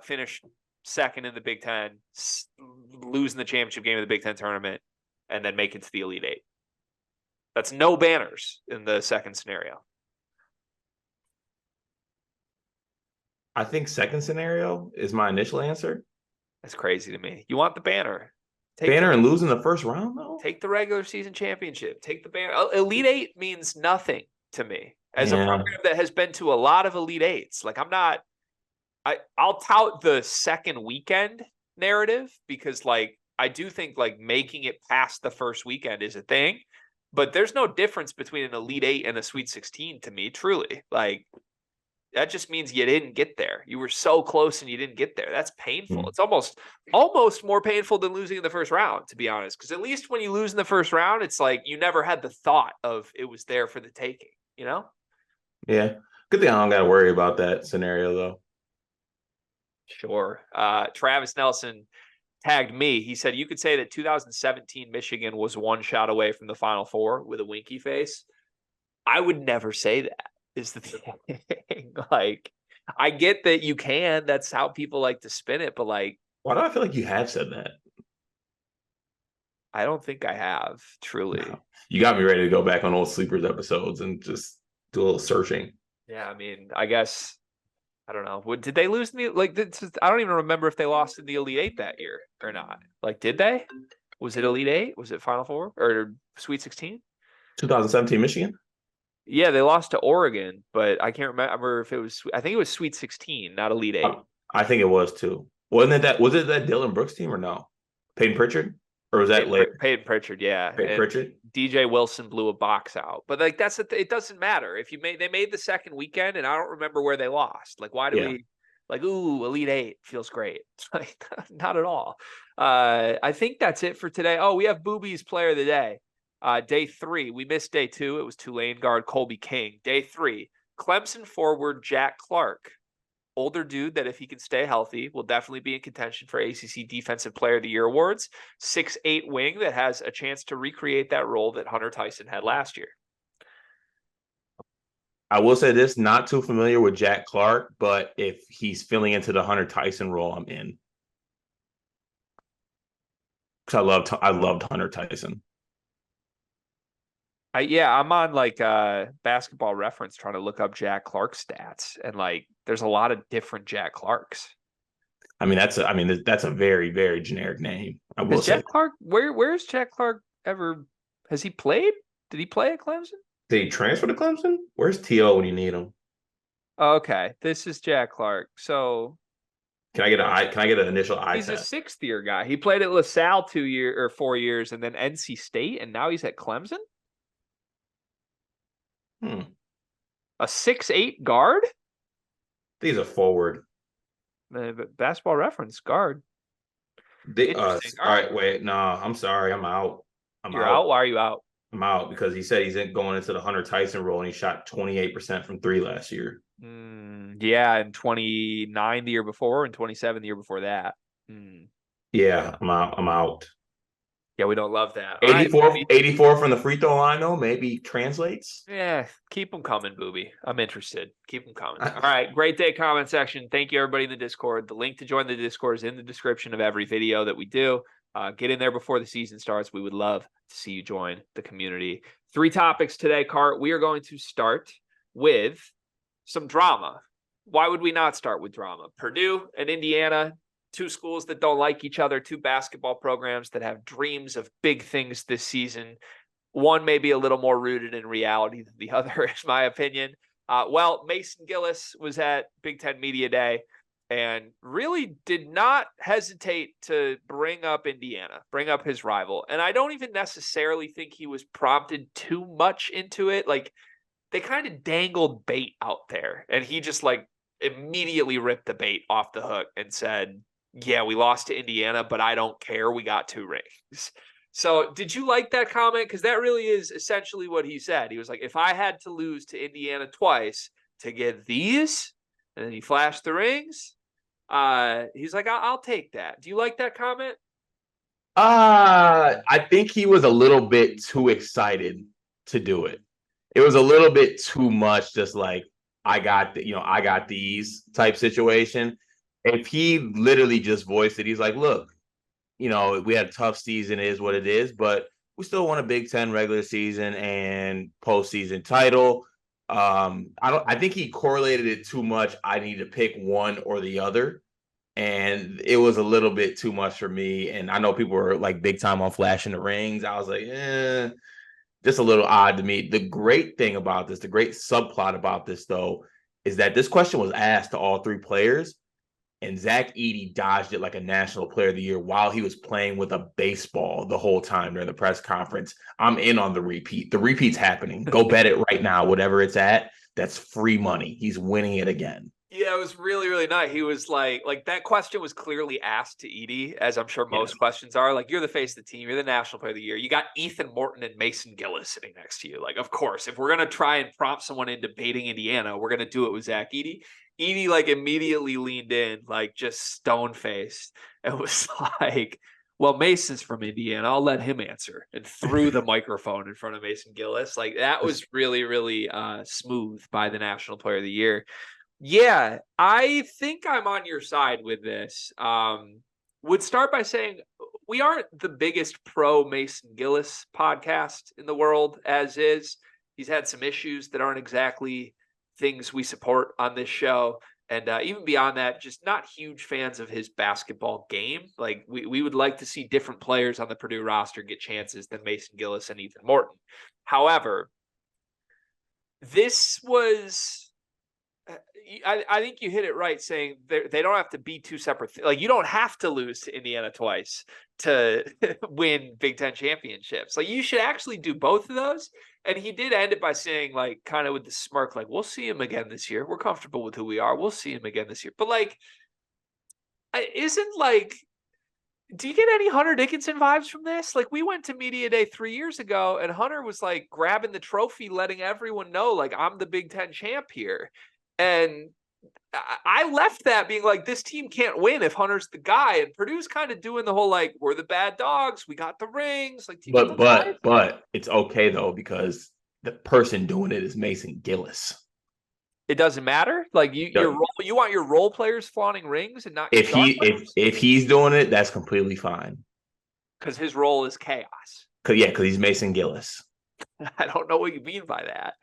finish second in the Big Ten, lose in the championship game of the Big Ten tournament, and then make it to the Elite Eight. That's no banners in the second scenario. I think second scenario is my initial answer. That's crazy to me. You want the banner. Banner and lose in the first round, though? Take the regular season championship. Take the banner. Elite Eight means nothing to me. As a program that has been to a lot of Elite Eights. Like, I'll tout the second weekend narrative because, like, I do think, like, making it past the first weekend is a thing. But there's no difference between an Elite Eight and a Sweet 16 to me, truly. Like, that just means you didn't get there. You were so close and you didn't get there. That's painful. It's almost more painful than losing in the first round, to be honest. Because at least when you lose in the first round, it's like you never had the thought of it was there for the taking, you know? Yeah. Good thing I don't got to worry about that scenario, though. Sure. Travis Nelson tagged me. He said, you could say that 2017 Michigan was one shot away from the Final Four with a winky face. I would never say that. Is the thing. Like, I get that you can. That's how people like to spin it. But, like, why do I feel like you have said that? I don't think I have, truly. No. You got me ready to go back on old Sleepers episodes and just do a little searching. Yeah, I mean, I guess, I don't know. Did they lose in the, like, I don't even remember if they lost in the Elite Eight that year or not. Like, did they? Was it Elite Eight? Was it Final Four or Sweet 16? 2017 Michigan? Yeah, they lost to Oregon, but I can't remember if it was. I think it was Sweet 16, not Elite Eight. I think it was too. Was it that Dylan Brooks team or no? Peyton Pritchard, or was that later? Peyton Pritchard, yeah. Peyton Pritchard. DJ Wilson blew a box out, but like it doesn't matter if they made the second weekend, and I don't remember where they lost. Like, why do we like? Ooh, Elite Eight feels great. Like, not at all. I think that's it for today. Oh, we have Booby's Player of the Day. Day 3, we missed day 2. It was Tulane guard Colby King. Day 3, Clemson forward Jack Clark. Older dude that if he can stay healthy will definitely be in contention for ACC Defensive Player of the Year awards. 6'8" wing that has a chance to recreate that role that Hunter Tyson had last year. I will say this, not too familiar with Jack Clark, but if he's filling into the Hunter Tyson role, I'm in. Because I loved Hunter Tyson. I'm on like Basketball Reference trying to look up Jack Clark's stats, and like there's a lot of different Jack Clarks. I mean, that's a very, very generic name. I will say. Jack Clark, where's Jack Clark ever? Has he played? Did he play at Clemson? Did he transfer to Clemson? Where's T.O. when you need him? Okay, this is Jack Clark. So can I get an initial eye test? He's a sixth-year guy. He played at LaSalle 4 years, and then NC State, and now he's at Clemson. A 6'8" guard? He's a forward. Basketball Reference guard. All right, wait. No, I'm sorry. I'm out. You're out? Why are you out? I'm out because he said he's going into the Hunter Tyson role, and he shot 28% from 3 last year. Yeah, and 29 the year before, and 27 the year before that. Yeah, I'm out. Yeah, we don't love that. 84 from the free throw line, though, maybe translates. Yeah, keep them coming, Booby. I'm interested. Keep them coming. All right, great day comment section. Thank you, everybody in the Discord. The link to join the Discord is in the description of every video that we do. Get in there before the season starts. We would love to see you join the community. 3 topics today, Cart. We are going to start with some drama. Why would we not start with drama? Purdue and Indiana, 2 schools that don't like each other, 2 basketball programs that have dreams of big things this season. One may be a little more rooted in reality than the other, is my opinion. Mason Gillis was at Big Ten Media Day and really did not hesitate to bring up Indiana, bring up his rival. And I don't even necessarily think he was prompted too much into it. Like, they kind of dangled bait out there, and he just like immediately ripped the bait off the hook and said, yeah, we lost to Indiana, but I don't care. We got 2 rings. So did you like that comment? Because that really is essentially what he said. He was like, if I had to lose to Indiana twice to get these, and then he flashed the rings, he's like, I'll take that. Do you like that comment? I think he was a little bit too excited to do it. It was a little bit too much, just like I got these type situation. If he literally just voiced it, he's like, look, we had a tough season, it is what it is, but we still won a Big Ten regular season and postseason title. I think he correlated it too much. I need to pick one or the other. And it was a little bit too much for me. And I know people were like big time on flashing the rings. I was like, just a little odd to me. The great thing about this, the great subplot about this, though, is that this question was asked to all three players, and Zach Edey dodged it like a National Player of the Year while he was playing with a baseball the whole time during the press conference. I'm in on the repeat. The repeat's happening. Go bet it right now, whatever it's at. That's free money. He's winning it again. Yeah, it was really, really nice. He was like that question was clearly asked to Edey, as I'm sure most questions are. Like, you're the face of the team. You're the National Player of the Year. You got Ethan Morton and Mason Gillis sitting next to you. Like, of course, if we're going to try and prompt someone into baiting Indiana, we're going to do it with Zach Edey. Edey, like, immediately leaned in, like, just stone-faced. And was like, well, Mason's from Indiana. I'll let him answer. And threw the microphone in front of Mason Gillis. Like, that was really, really smooth by the National Player of the Year. Yeah, I think I'm on your side with this. Would start by saying we aren't the biggest pro Mason Gillis podcast in the world, as is. He's had some issues that aren't exactly things we support on this show. And even beyond that, just not huge fans of his basketball game. Like, we would like to see different players on the Purdue roster get chances than Mason Gillis and Ethan Morton. However, this was... I think you hit it right saying they don't have to be two separate things. Like, you don't have to lose to Indiana twice to win Big Ten championships. Like, you should actually do both of those. And he did end it by saying, like, kind of with the smirk, like, we'll see him again this year. We're comfortable with who we are. We'll see him again this year. But, like, do you get any Hunter Dickinson vibes from this? Like, we went to Media Day 3 years ago and Hunter was like grabbing the trophy, letting everyone know, like, I'm the Big Ten champ here. And I left that being like, this team can't win if Hunter's the guy. And Purdue's kind of doing the whole, like, we're the bad dogs. We got the rings. Like, but it's okay, though, because the person doing it is Mason Gillis. It doesn't matter. Like, you want your role players flaunting rings and not if he's doing it, that's completely fine. Because his role is chaos. Because he's Mason Gillis. I don't know what you mean by that.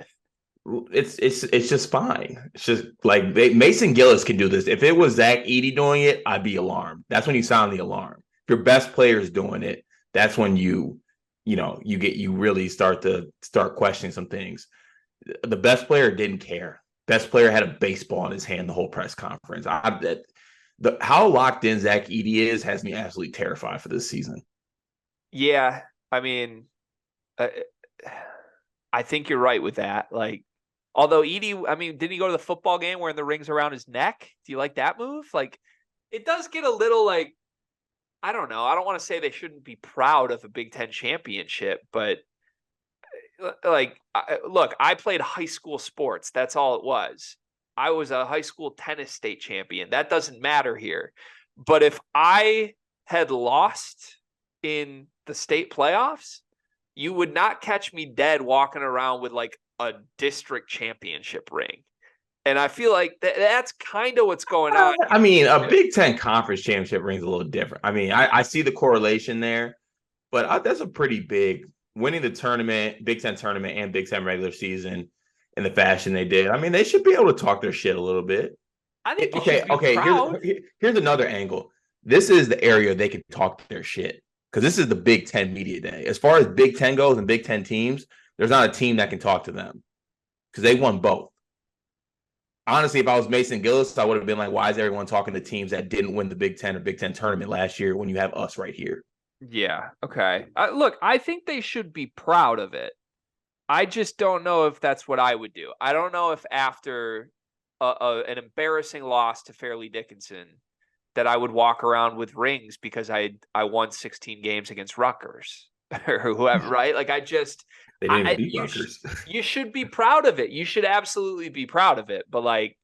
It's just fine. It's just like Mason Gillis can do this. If it was Zach Edey doing it, I'd be alarmed. That's when you sound the alarm. If your best player is doing it, that's when you really start questioning some things. The best player didn't care. Best player had a baseball in his hand the whole press conference. How locked in Zach Edey is has me absolutely terrified for this season. Yeah, I mean, I think you're right with that. Like, although Edey, I mean, did he go to the football game wearing the rings around his neck? Do you like that move? Like, it does get a little, like, I don't know. I don't want to say they shouldn't be proud of a Big Ten championship, but like, look, I played high school sports. That's all it was. I was a high school tennis state champion. That doesn't matter here. But if I had lost in the state playoffs, you would not catch me dead walking around with, like, a district championship ring. And I feel like that's kind of what's going on. I mean, a Big Ten conference championship ring is a little different. I mean, I see the correlation there, but that's a pretty big winning the tournament, Big Ten tournament and Big Ten regular season in the fashion they did. I mean, they should be able to talk their shit a little bit. I think here's another angle. This is the area they can talk their shit because this is the Big Ten media day. As far as Big Ten goes and Big Ten teams, there's not a team that can talk to them because they won both. Honestly, if I was Mason Gillis, I would have been like, why is everyone talking to teams that didn't win the Big Ten or Big Ten tournament last year when you have us right here? Yeah. Okay. Look, I think they should be proud of it. I just don't know if that's what I would do. I don't know if after an embarrassing loss to Fairleigh Dickinson that I would walk around with rings because I won 16 games against Rutgers or whoever, right? Like, they didn't even beat Rutgers. You should be proud of it. You should absolutely be proud of it. But, like,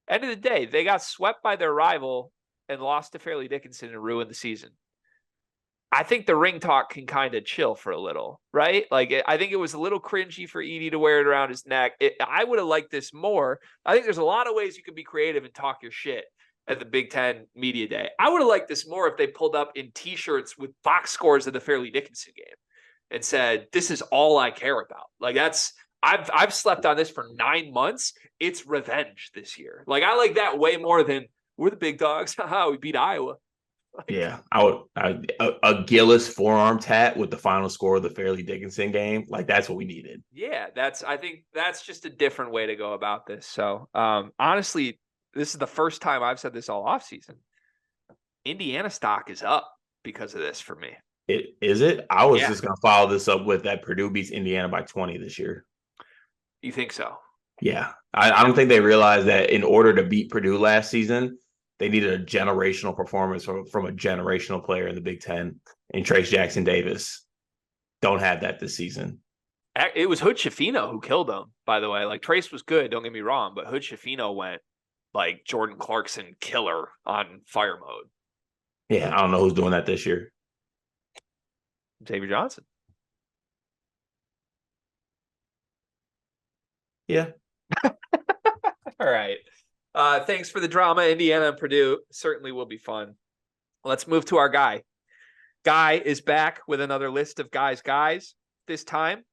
end of the day, they got swept by their rival and lost to Fairleigh Dickinson and ruined the season. I think the ring talk can kind of chill for a little, right? Like, I think it was a little cringy for Edey to wear it around his neck. I would have liked this more. I think there's a lot of ways you can be creative and talk your shit at the Big Ten Media Day. I would have liked this more if they pulled up in T-shirts with box scores of the Fairleigh Dickinson game and said, "This is all I care about." Like, I've slept on this for 9 months. It's revenge this year. Like, I like that way more than we're the big dogs. Haha, we beat Iowa. Like, yeah, a Gillis forearm tat with the final score of the Fairleigh Dickinson game. Like, that's what we needed. Yeah, I think that's just a different way to go about this. So, honestly, this is the first time I've said this all offseason. Indiana stock is up because of this for me. Is it? I was just going to follow this up with that Purdue beats Indiana by 20 this year. You think so? Yeah. I don't think they realized that in order to beat Purdue last season, they needed a generational performance from a generational player in the Big Ten, and Trace Jackson Davis. Don't have that this season. It was Hood Schifino who killed him, by the way. Like, Trace was good, don't get me wrong, but Hood Schifino went like Jordan Clarkson killer on fire mode. Yeah, I don't know who's doing that this year. Xavier Johnson. Yeah. All right. Thanks for the drama. Indiana and Purdue certainly will be fun. Let's move to our guy. Guy is back with another list of guys. This time,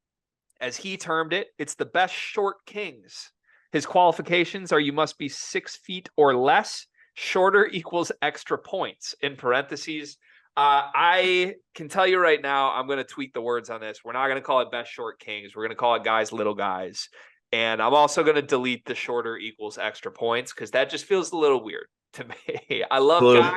as he termed it, it's the best short kings. His qualifications are you must be 6 feet or less. Shorter equals extra points. In parentheses, I can tell you right now, I'm going to tweak the words on this. We're not going to call it best short kings. We're going to call it guys, little guys. And I'm also going to delete the shorter equals extra points because that just feels a little weird to me. I love Guy.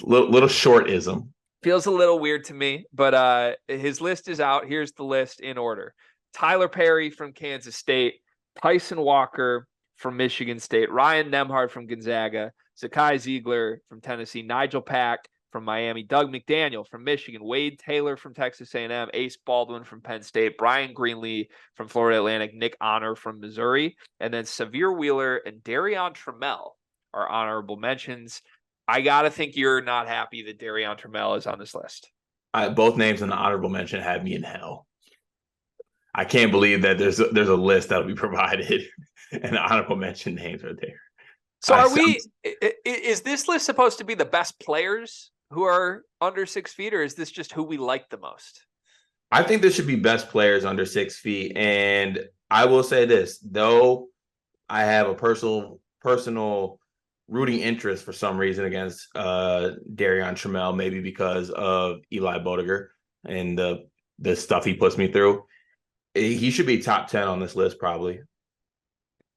Little shortism. Feels a little weird to me, but his list is out. Here's the list in order. Tyler Perry from Kansas State, Tyson Walker from Michigan State, Ryan Nembhard from Gonzaga, Zakai Ziegler from Tennessee, Nigel Pack from Miami, Doug McDaniel from Michigan, Wade Taylor from Texas A&M, Ace Baldwin from Penn State, Brian Greenlee from Florida Atlantic, Nick Honor from Missouri, and then Severe Wheeler and Darion Trammell are honorable mentions. I got to think you're not happy that Darion Trammell is on this list. Both names in the honorable mention have me in hell. I can't believe that there's a list that'll be provided and the honorable mention names are there. So is this list supposed to be the best players who are under 6 feet, or is this just who we like the most? I think this should be best players under 6 feet. And I will say this, though I have a personal rooting interest for some reason against Darion Trammell, maybe because of Eli Bodiger and the stuff he puts me through. He should be top 10 on this list, probably.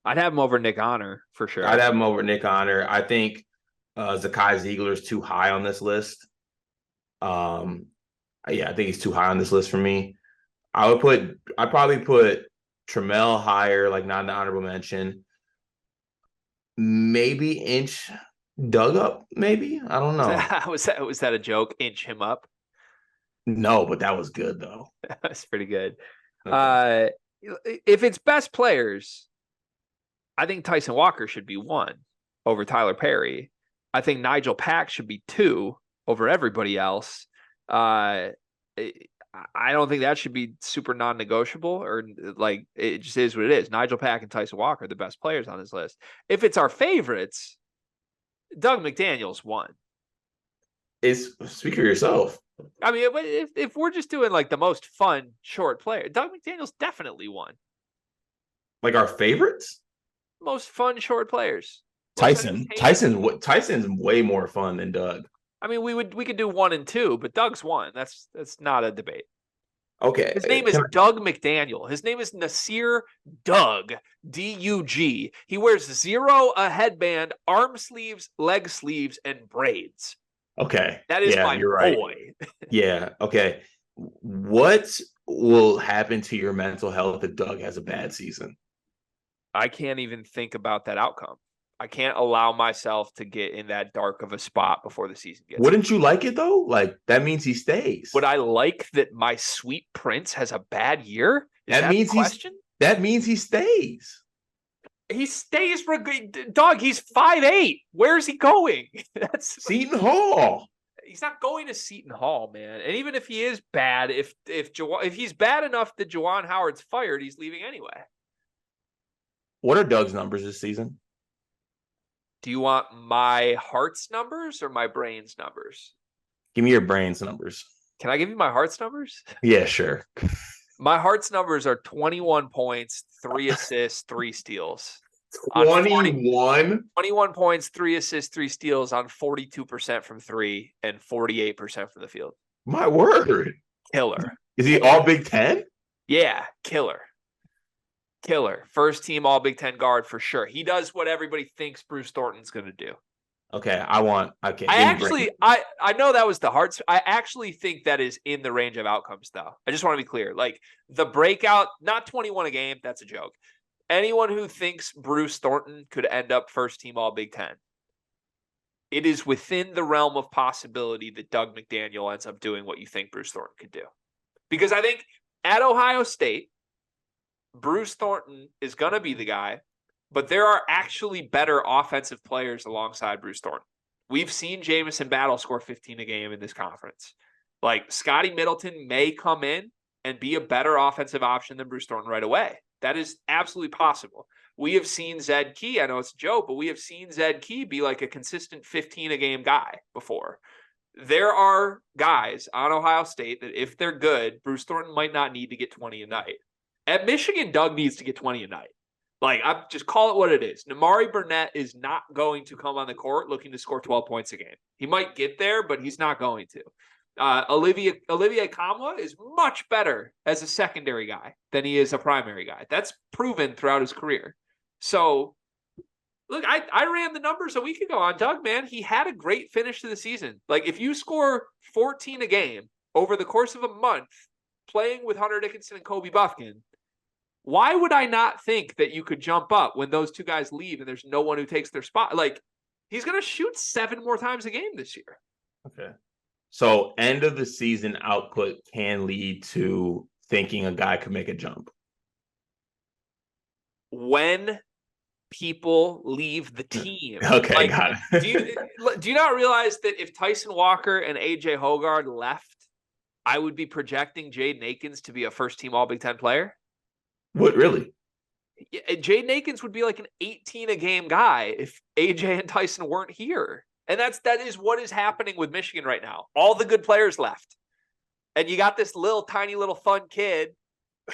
I'd have him over Nick Honor for sure. I'd have him over Nick Honor. I think Zakai Ziegler is too high on this list. I think he's too high on this list for me. I'd probably put Trammell higher, like not an honorable mention. Maybe inch Doug up, maybe. I don't know. Was that a joke? Inch him up? No, but that was good though. That's pretty good. Okay. If it's best players, I think Tyson Walker should be 1 over Tyler Perry. I think Nigel Pack should be 2 over everybody else. I don't think that should be super non-negotiable, or like it just is what it is. Nigel Pack and Tyson Walker are the best players on this list. If it's our favorites, Doug McDaniel's 1. Speak for yourself. I mean, if we're just doing like the most fun short player, Doug McDaniel's definitely 1. Like our favorites? Most fun short players. Tyson's way more fun than Doug. I mean, we could do 1 and 2, but Doug's 1. That's not a debate. Okay. His name is Doug McDaniel. His name is Nasir Doug, D-U-G. He wears 0, a headband, arm sleeves, leg sleeves, and braids. Okay. That is my right. boy. Yeah. Okay. What will happen to your mental health if Doug has a bad season? I can't even think about that outcome. I can't allow myself to get in that dark of a spot before the season gets. Wouldn't you like it though? Like that means he stays. Would I like that my sweet prince has a bad year? That means he stays. He stays, dog. He's 5'8". Where's he going? That's Seton Hall. he's not going to Seton Hall, man. And even if he is bad, if he's bad enough that Juwan Howard's fired, he's leaving anyway. What are Doug's numbers this season? Do you want my heart's numbers or my brain's numbers? Give me your brain's numbers. Can I give you my heart's numbers? Yeah, sure. My heart's numbers are 21 points, 3 assists, 3 steals. 21? 21 points, 3 assists, 3 steals on 42% from 3 and 48% from the field. My word. Killer. Is he all Big Ten? Yeah, killer. First team all Big Ten guard for sure. He does what everybody thinks Bruce Thornton's going to do. Okay, okay. I know that was the hearts. I actually think that is in the range of outcomes, though. I just want to be clear. Like the breakout, not 21 a game. That's a joke. Anyone who thinks Bruce Thornton could end up first team all Big Ten, it is within the realm of possibility that Doug McDaniel ends up doing what you think Bruce Thornton could do. Because I think at Ohio State, Bruce Thornton is going to be the guy, but there are actually better offensive players alongside Bruce Thornton. We've seen Jamison Battle score 15 a game in this conference. Like Scotty Middleton may come in and be a better offensive option than Bruce Thornton right away. That is absolutely possible. We have seen Zed Key. I know it's a joke, but we have seen Zed Key be like a consistent 15 a game guy before. There are guys on Ohio State that if they're good, Bruce Thornton might not need to get 20 a night. At Michigan, Doug needs to get 20 a night. Like, I just call it what it is. Namari Burnett is not going to come on the court looking to score 12 points a game. He might get there, but he's not going to. Olivier Kamwa is much better as a secondary guy than he is a primary guy. That's proven throughout his career. So, look, I ran the numbers a week ago on Doug, man. He had a great finish to the season. Like, if you score 14 a game over the course of a month playing with Hunter Dickinson and Kobe Buffkin, why would I not think that you could jump up when those two guys leave and there's no one who takes their spot? Like, he's going to shoot 7 more times a game this year. Okay. So end of the season output can lead to thinking a guy could make a jump. When people leave the team. Okay, like, got it. Do you not realize that if Tyson Walker and AJ Hoggard left, I would be projecting Jaden Akins to be a first-team All-Big Ten player? What, really? Jaden Akins would be like an 18-a-game guy if AJ and Tyson weren't here. And that is what is happening with Michigan right now. All the good players left. And you got this tiny little fun kid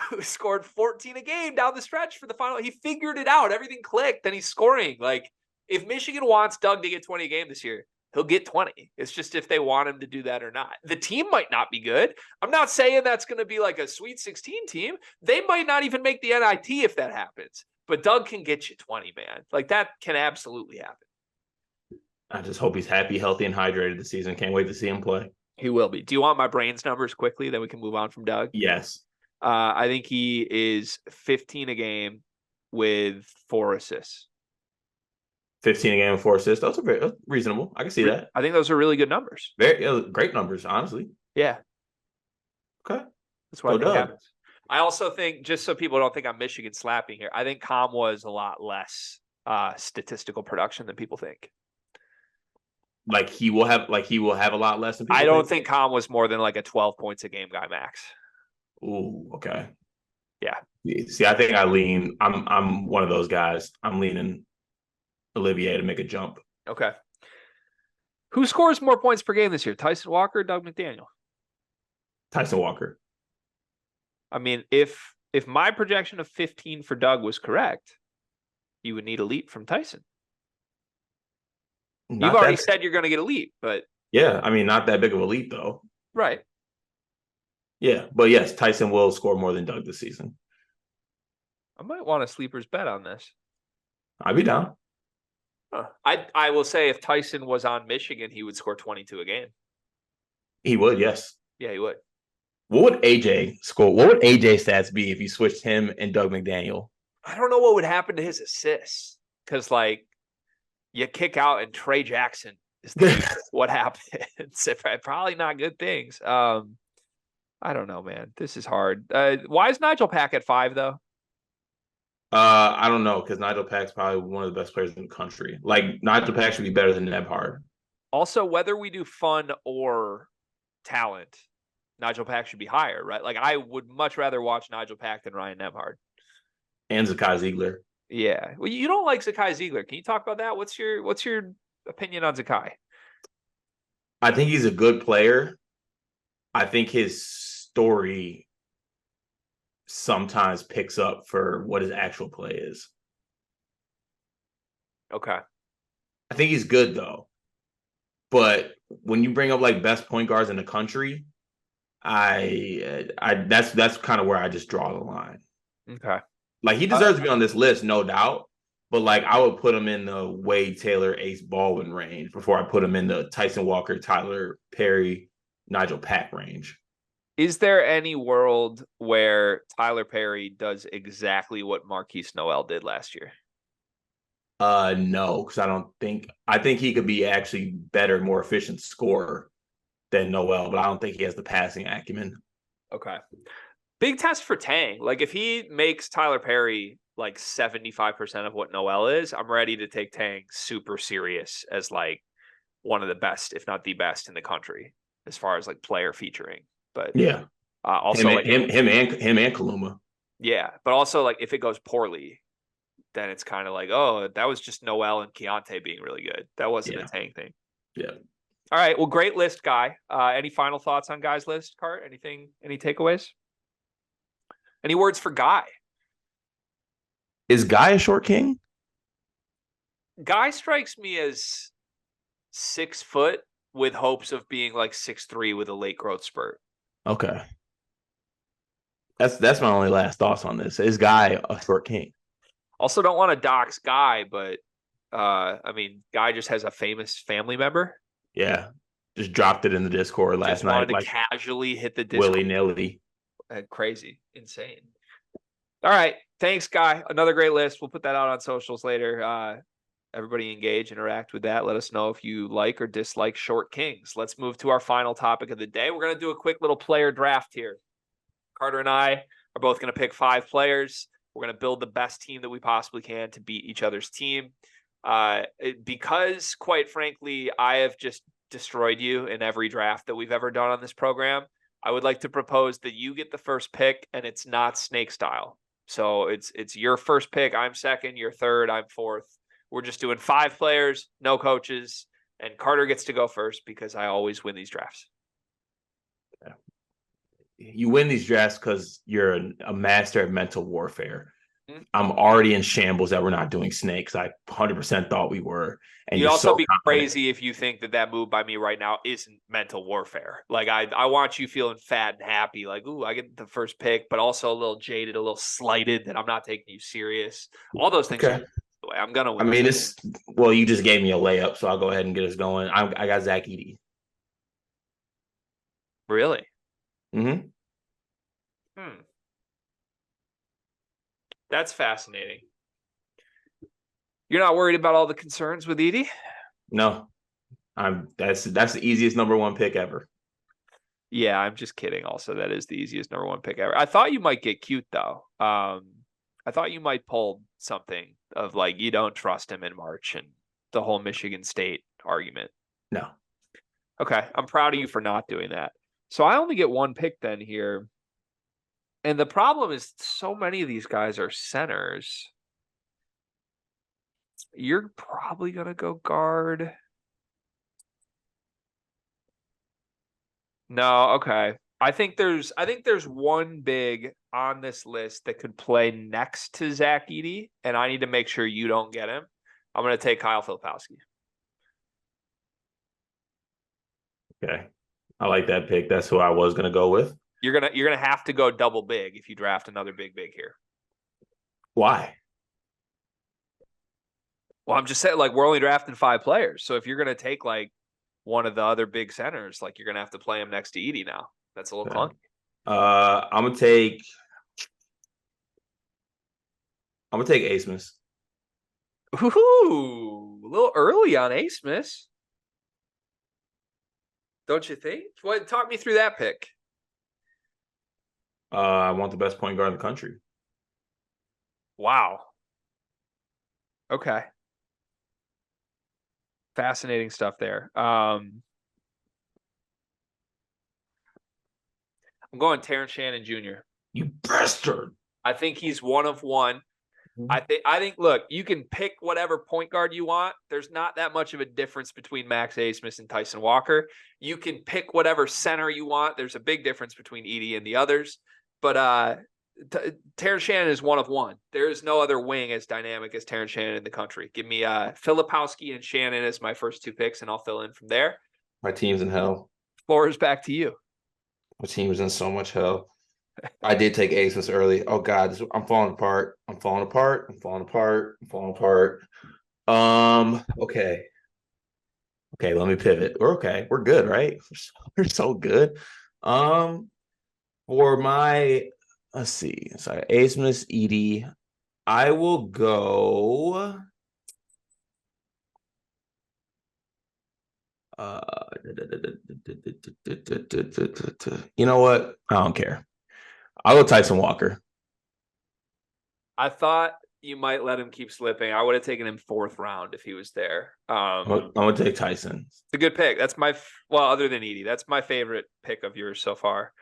who scored 14 a game down the stretch for the final. He figured it out. Everything clicked, and he's scoring. Like, if Michigan wants Doug to get 20 a game this year, he'll get 20. It's just if they want him to do that or not. The team might not be good. I'm not saying that's going to be like a Sweet 16 team. They might not even make the NIT if that happens. But Doug can get you 20, man. Like, that can absolutely happen. I just hope he's happy, healthy, and hydrated this season. Can't wait to see him play. He will be. Do you want my brains numbers quickly? Then we can move on from Doug. Yes. I think he is 15 a game with 4 assists. 15 a game with 4 assists. That's reasonable. I can see that. I think those are really good numbers. Very great numbers, honestly. Yeah. Okay. That's what I think happens. I also think, just so people don't think I'm Michigan slapping here, I think Kamwa is a lot less statistical production than people think. Like he will have a lot less than people I don't think Kamwa was more than like a 12 points a game guy max. Ooh, okay. Yeah. See, I think I'm one of those guys. I'm leaning Olivier to make a jump. Okay. Who scores more points per game this year? Tyson Walker or Doug McDaniel? Tyson Walker. I mean, if my projection of 15 for Doug was correct, you would need a leap from Tyson. You've already said you're going to get a leap, but... Yeah, I mean, not that big of a leap, though. Right. Yeah, but yes, Tyson will score more than Doug this season. I might want a sleeper's bet on this. I'd be down. I will say if Tyson was on Michigan, he would score 22 a game. He would, yes. Yeah, he would. What would AJ score? What would AJ stats be if you switched him and Doug McDaniel? I don't know what would happen to his assists because, like, you kick out and Trey Jackson is what happens. Probably not good things. I don't know, man. This is hard. Why is Nigel Pack at 5 though? I don't know, because Nigel Pack's probably one of the best players in the country. Like, Nigel Pack should be better than Nebhard. Also, whether we do fun or talent, Nigel Pack should be higher, right? Like I would much rather watch Nigel Pack than Ryan Nemhard. And Zakai Ziegler. Yeah. Well, you don't like Zakai Ziegler. Can you talk about that? What's your opinion on Zakai? I think he's a good player. I think his story sometimes picks up for what his actual play is. Okay. I think he's good though. But when you bring up like best point guards in the country, that's kind of where I just draw the line. Okay. Like he deserves to be on this list, no doubt. But like I would put him in the Wade Taylor, Ace Baldwin range before I put him in the Tyson Walker, Tyler Perry, Nigel Pack range. Is there any world where Tyler Perry does exactly what Marquise Noel did last year? No, because I think he could be actually better, more efficient scorer than Noel, but I don't think he has the passing acumen. Okay. Big test for Tang. Like if he makes Tyler Perry like 75% of what Noel is, I'm ready to take Tang super serious as like one of the best, if not the best in the country as far as like player featuring. But yeah, also him and Kaluma. Yeah, but also like if it goes poorly, then it's kind of like, oh, that was just Noel and Keontae being really good. That wasn't a Tang thing. Yeah. All right. Well, great list, Guy. Any final thoughts on Guy's list, Cart? Any takeaways? Any words for Guy? Is Guy a short king? Guy strikes me as 6 foot with hopes of being like 6'3" with a late growth spurt. Okay. That's my only last thoughts on this. Is Guy a short king? Also, don't want to dox Guy, but I mean, Guy just has a famous family member. Yeah, just dropped it in the Discord last night. Wanted to casually hit the Discord. Willy-nilly. Crazy. Insane. All right. Thanks, Guy. Another great list. We'll put that out on socials later. Everybody engage, interact with that. Let us know if you like or dislike short kings. Let's move to our final topic of the day. We're going to do a quick little player draft here. Carter and I are both going to pick 5 players. We're going to build the best team that we possibly can to beat each other's team. Because, quite frankly, I have just destroyed you in every draft that we've ever done on this program, I would like to propose that you get the first pick, and it's not snake style. So it's your first pick. I'm second. You're third. I'm fourth. We're just doing 5 players, no coaches, and Carter gets to go first because I always win these drafts. You win these drafts because you're a master of mental warfare. I'm already in shambles that we're not doing snakes. I 100% thought we were. And you'd also be crazy if you think that move by me right now isn't mental warfare. Like I want you feeling fat and happy. Like, ooh, I get the first pick, but also a little jaded, a little slighted that I'm not taking you serious. All those things. Okay. I'm gonna win. I mean, you just gave me a layup, so I'll go ahead and get us going. I got Zach Edey. Really? Mm-hmm. That's fascinating. You're not worried about all the concerns with Edey? No. That's the easiest number 1 pick ever. Yeah, I'm just kidding. Also, that is the easiest number 1 pick ever. I thought you might get cute though. I thought you might pull something of like you don't trust him in March and the whole Michigan State argument. No. Okay, I'm proud of you for not doing that. So I only get 1 pick then here. And the problem is so many of these guys are centers. You're probably going to go guard. No, okay. I think there's 1 big on this list that could play next to Zach Edey, and I need to make sure you don't get him. I'm going to take Kyle Filipowski. Okay. I like that pick. That's who I was going to go with. You're gonna have to go double big if you draft another big here. Why? Well, I'm just saying, like, we're only drafting 5 players. So if you're gonna take like one of the other big centers, like you're gonna have to play him next to Edey now. That's a little clunky. I'm gonna take Asmus. Ooh, a little early on Asmus. Don't you think? What? Talk me through that pick. I want the best point guard in the country. Wow. Okay. fascinating stuff there. I'm going Terrence Shannon Jr. You bastard. I think he's one of one. I think look, you can pick whatever point guard you want. There's not that much of a difference between Max Abmas and Tyson Walker. You can pick whatever center you want. There's a big difference between Edie and the others. But Terrence Shannon is one of one. There is no other wing as dynamic as Terrence Shannon in the country. Give me Filipowski and Shannon as my first two picks, and I'll fill in from there. My team's in hell. Floor is back to you. My team's in so much hell. I did take Abmas early. Oh God, I'm falling apart. I'm falling apart. I'm falling apart. I'm falling apart. Okay. Okay, let me pivot. We're okay. We're good, right? We're so good. For my, let's see. Sorry, Abmas, Edie. I will go. You know what? I don't care. I'll go Tyson Walker. I thought you might let him keep slipping. I would have taken him 4th round if he was there. I'm going to take Tyson. It's a good pick. That's other than Edie, that's my favorite pick of yours so far.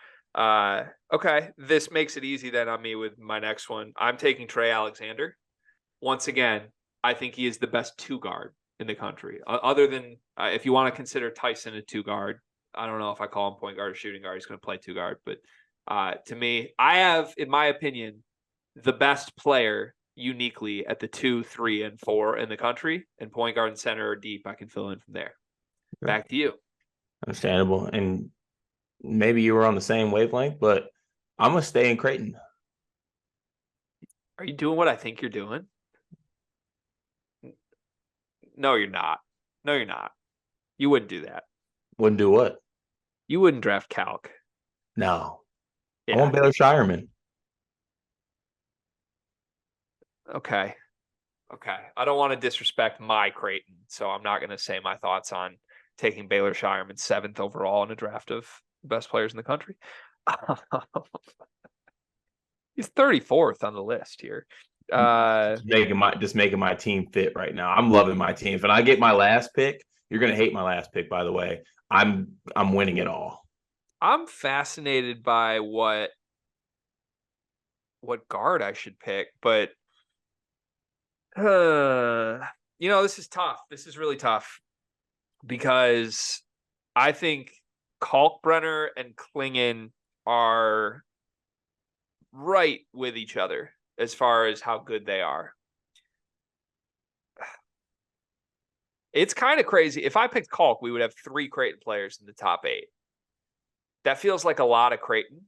Okay, this makes it easy then on me with my next one. I'm taking Trey Alexander. Once again, I think he is the best 2-guard in the country. Other than if you want to consider Tyson a 2-guard, I don't know if I call him point guard or shooting guard. He's going to play 2-guard, but to me, I have, in my opinion, the best player uniquely at the 2, 3, and 4 in the country, and point guard and center are deep. I can fill in from there. Okay. Back to you. Understandable. And maybe you were on the same wavelength, but I'm going to stay in Creighton. Are you doing what I think you're doing? No, you're not. No, you're not. You wouldn't do that. Wouldn't do what? You wouldn't draft Calc. No. Yeah. I want Baylor Shireman. Okay. I don't want to disrespect my Creighton, so I'm not going to say my thoughts on taking Baylor Shireman 7th overall in a draft of best players in the country. He's 34th on the list here. Just making my team fit right now. I'm loving my team. If I get my last pick, you're going to hate my last pick, by the way. I'm winning it all. I'm fascinated by what guard I should pick, but this is tough. This is really tough because I think Kalkbrenner and Klingon are right with each other as far as how good they are. It's kind of crazy. If I picked Kalk, we would have 3 Creighton players in the top 8. That feels like a lot of Creighton.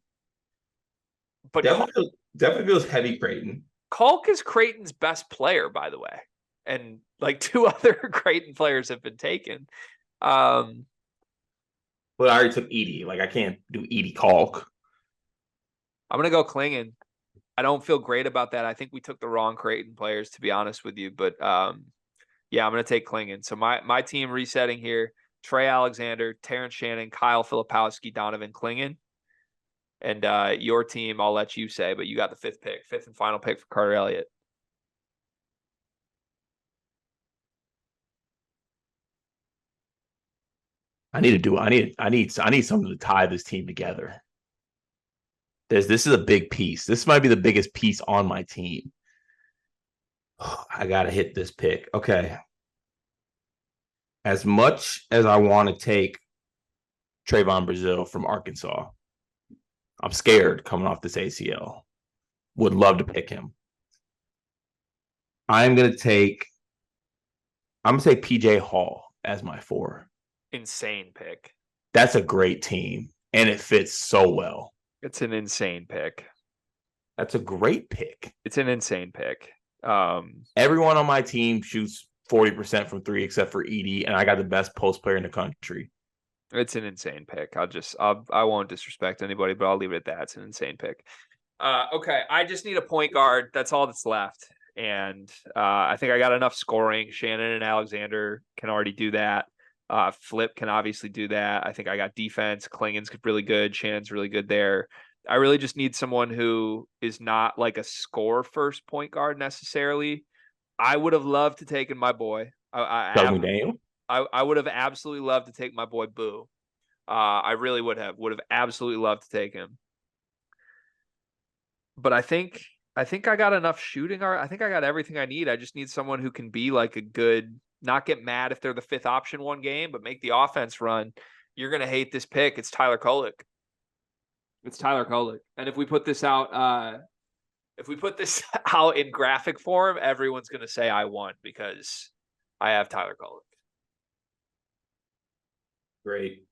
But definitely feels heavy Creighton. Kalk is Creighton's best player, by the way. And like 2 other Creighton players have been taken. Well, I already took Edie. Like, I can't do Edie Kalk. I'm going to go Klingon. I don't feel great about that. I think we took the wrong Creighton players, to be honest with you. But yeah, I'm going to take Klingon. So my team resetting here: Trey Alexander, Terrence Shannon, Kyle Filipowski, Donovan Klingon. And your team, I'll let you say, but you got the 5th and final pick for Carter Elliott. I need something to tie this team together. This is a big piece. This might be the biggest piece on my team. I gotta hit this pick. Okay. As much as I want to take Trayvon Brazile from Arkansas, I'm scared coming off this ACL. Would love to pick him. I'm gonna take PJ Hall as my 4. Insane pick. That's a great team, and it fits so well. It's an insane pick. That's a great pick. It's an insane pick. Everyone on my team shoots 40% from 3 except for Edie, and I got the best post player in the country. It's an insane pick. I won't disrespect anybody, but I'll leave it at that. It's an insane pick. Okay, I just need a point guard. That's all that's left. And I think I got enough scoring. Shannon and Alexander can already do that. Flip can obviously do that. I think I got defense. Klingon's really good. Shannon's really good there. I really just need someone who is not like a score first point guard necessarily. I would have loved to taken my boy. Doug McDaniel? I would have absolutely loved to take my boy Boo. I really would have absolutely loved to take him. But I think I got enough shooting. I think I got everything I need. I just need someone who can be like a good, not get mad if they're the fifth option one game, but make the offense run. You're gonna hate this pick. It's Tyler Kolek. It's Tyler Kolek. And if we put this out in graphic form, everyone's gonna say I won because I have Tyler Kolek. Great.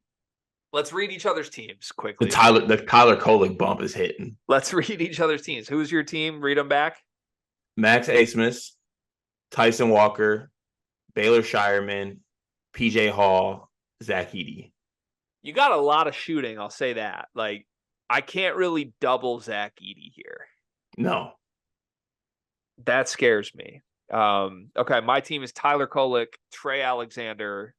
Let's read each other's teams quickly. The Tyler Kolek bump is hitting. Let's read each other's teams. Who's your team? Read them back. Max Asmus, Tyson Walker, Baylor Shireman, PJ Hall, Zach Edey. You got a lot of shooting, I'll say that. Like, I can't really double Zach Edey here. No. That scares me. Okay, my team is Tyler Kolek, Trey Alexander,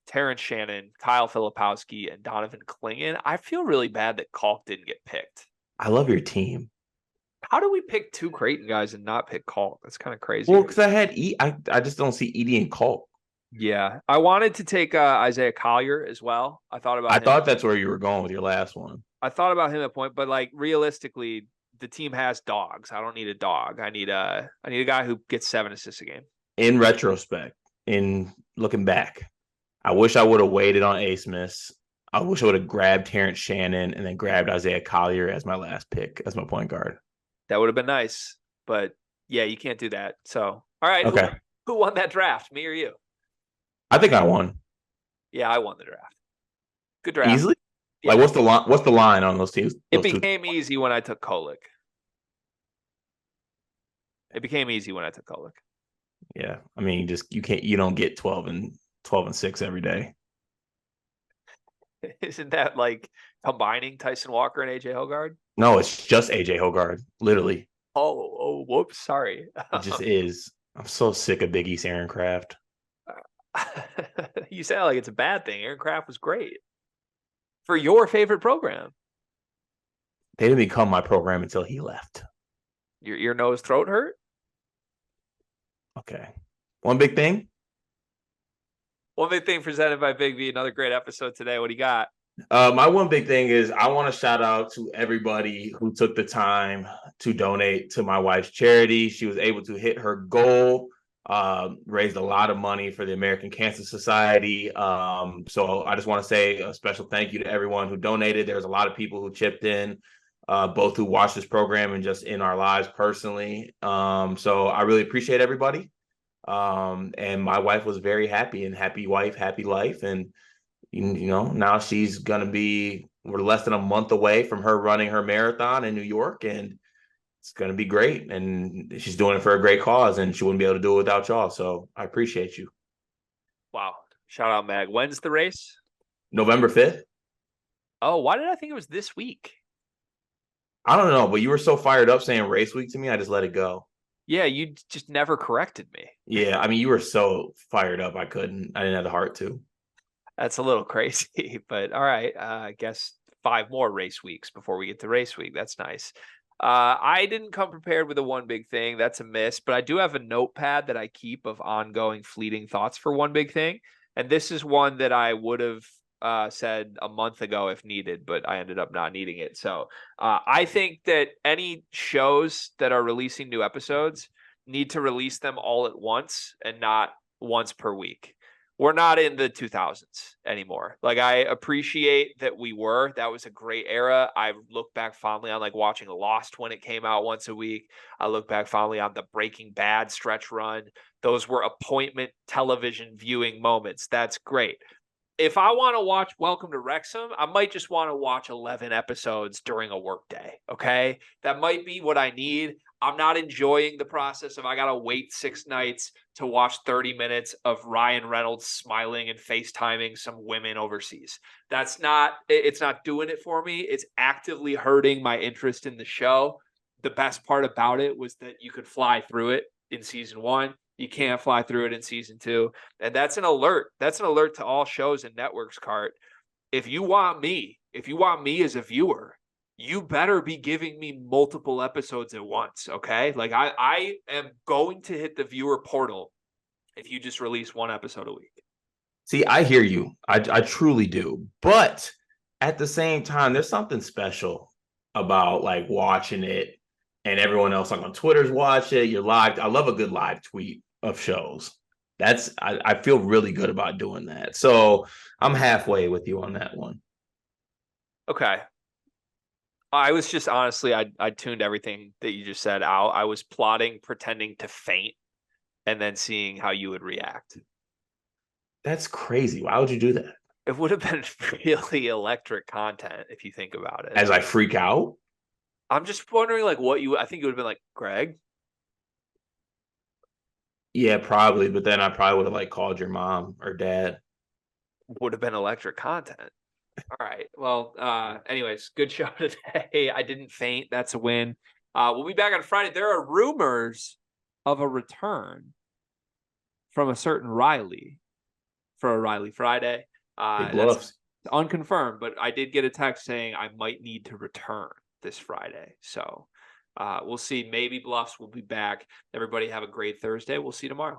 Terrence Shannon, Kyle Filipowski, and Donovan Clingan. I feel really bad that Kalk didn't get picked. I love your team. How do we pick two Creighton guys and not pick Kalk? That's kind of crazy. Well, because I just don't see Edey and Kalk. Yeah, I wanted to take Isaiah Collier as well. I thought that's where you were going with your last one. I thought about him at point, but like realistically, the team has dogs. I don't need a dog. I need a guy who gets 7 assists a game. In retrospect, in looking back, I wish I would have waited on Asmus. I wish I would have grabbed Terrence Shannon and then grabbed Isaiah Collier as my last pick as my point guard. That would have been nice, but yeah, you can't do that. So, all right, okay. Who won that draft? Me or you? I think I won. Yeah, I won the draft. Good draft. Easily? Yeah. Like, what's the line on those teams? It became easy when I took Kolek. Yeah, I mean, you don't get 12 and 6 every day. Isn't that like combining Tyson Walker and AJ Hoggard? No, it's just AJ Hoggard, literally. Oh, whoops, sorry. It just is. I'm so sick of Big East Aaron Craft. You sound like it's a bad thing. Aaron Craft was great for your favorite program. They didn't become my program until he left. Your nose throat hurt? Okay. One big thing presented by Big V. Another great episode today. What do you got? My one big thing is I want to shout out to everybody who took the time to donate to my wife's charity. She was able to hit her goal, raised a lot of money for the American Cancer Society. So I just want to say a special thank you to everyone who donated. There's a lot of people who chipped in, both who watched this program and just in our lives personally. So I really appreciate everybody. And my wife was very happy, and happy wife, happy life. And, now we're less than a month away from her running her marathon in New York, and it's going to be great. And she's doing it for a great cause, and she wouldn't be able to do it without y'all. So I appreciate you. Wow. Shout out, Mag. When's the race? November 5th. Oh, why did I think it was this week? I don't know, but you were so fired up saying race week to me, I just let it go. Yeah, you just never corrected me. Yeah, I mean, you were so fired up, I didn't have the heart to. That's a little crazy, but all right. I guess 5 more race weeks before we get to race week. That's nice. I didn't come prepared with a one big thing. That's a miss, but I do have a notepad that I keep of ongoing fleeting thoughts for one big thing. And this is one that I would have said a month ago if needed, but I ended up not needing it. So I think that any shows that are releasing new episodes need to release them all at once and not once per week. We're not in the 2000s anymore. Like, I appreciate that that was a great era. I look back fondly on like watching Lost when it came out once a week. I look back fondly on the Breaking Bad stretch run. Those were appointment television viewing moments. That's great. If I want to watch Welcome to Wrexham, I might just want to watch 11 episodes during a workday. Okay. That might be what I need. I'm not enjoying the process of I got to wait 6 nights to watch 30 minutes of Ryan Reynolds smiling and FaceTiming some women overseas. It's not doing it for me. It's actively hurting my interest in the show. The best part about it was that you could fly through it in season 1. You can't fly through it in season 2. And that's an alert. That's an alert to all shows and networks, Cart. If you want me as a viewer, you better be giving me multiple episodes at once, okay? Like, I am going to hit the viewer portal if you just release 1 episode a week. See, I hear you. I truly do. But at the same time, there's something special about like watching it and everyone else like on Twitter's watch it. You're live. I love a good live tweet of shows. I feel really good about doing that. So I'm halfway with you on that one. Okay. I was just honestly, I tuned everything that you just said out. I was plotting, pretending to faint, and then seeing how you would react. That's crazy. Why would you do that? It would have been really electric content if you think about it. As I freak out? I'm just wondering, like, I think it would have been like, Greg? Yeah, probably. But then I probably would have like called your mom or dad. Would have been electric content. All right. Well, anyways, good show today. I didn't faint. That's a win. We'll be back on Friday. There are rumors of a return from a certain Riley for a Riley Friday. That's unconfirmed, but I did get a text saying I might need to return this Friday. So we'll see. Maybe Bluffs will be back. Everybody have a great Thursday. We'll see you tomorrow.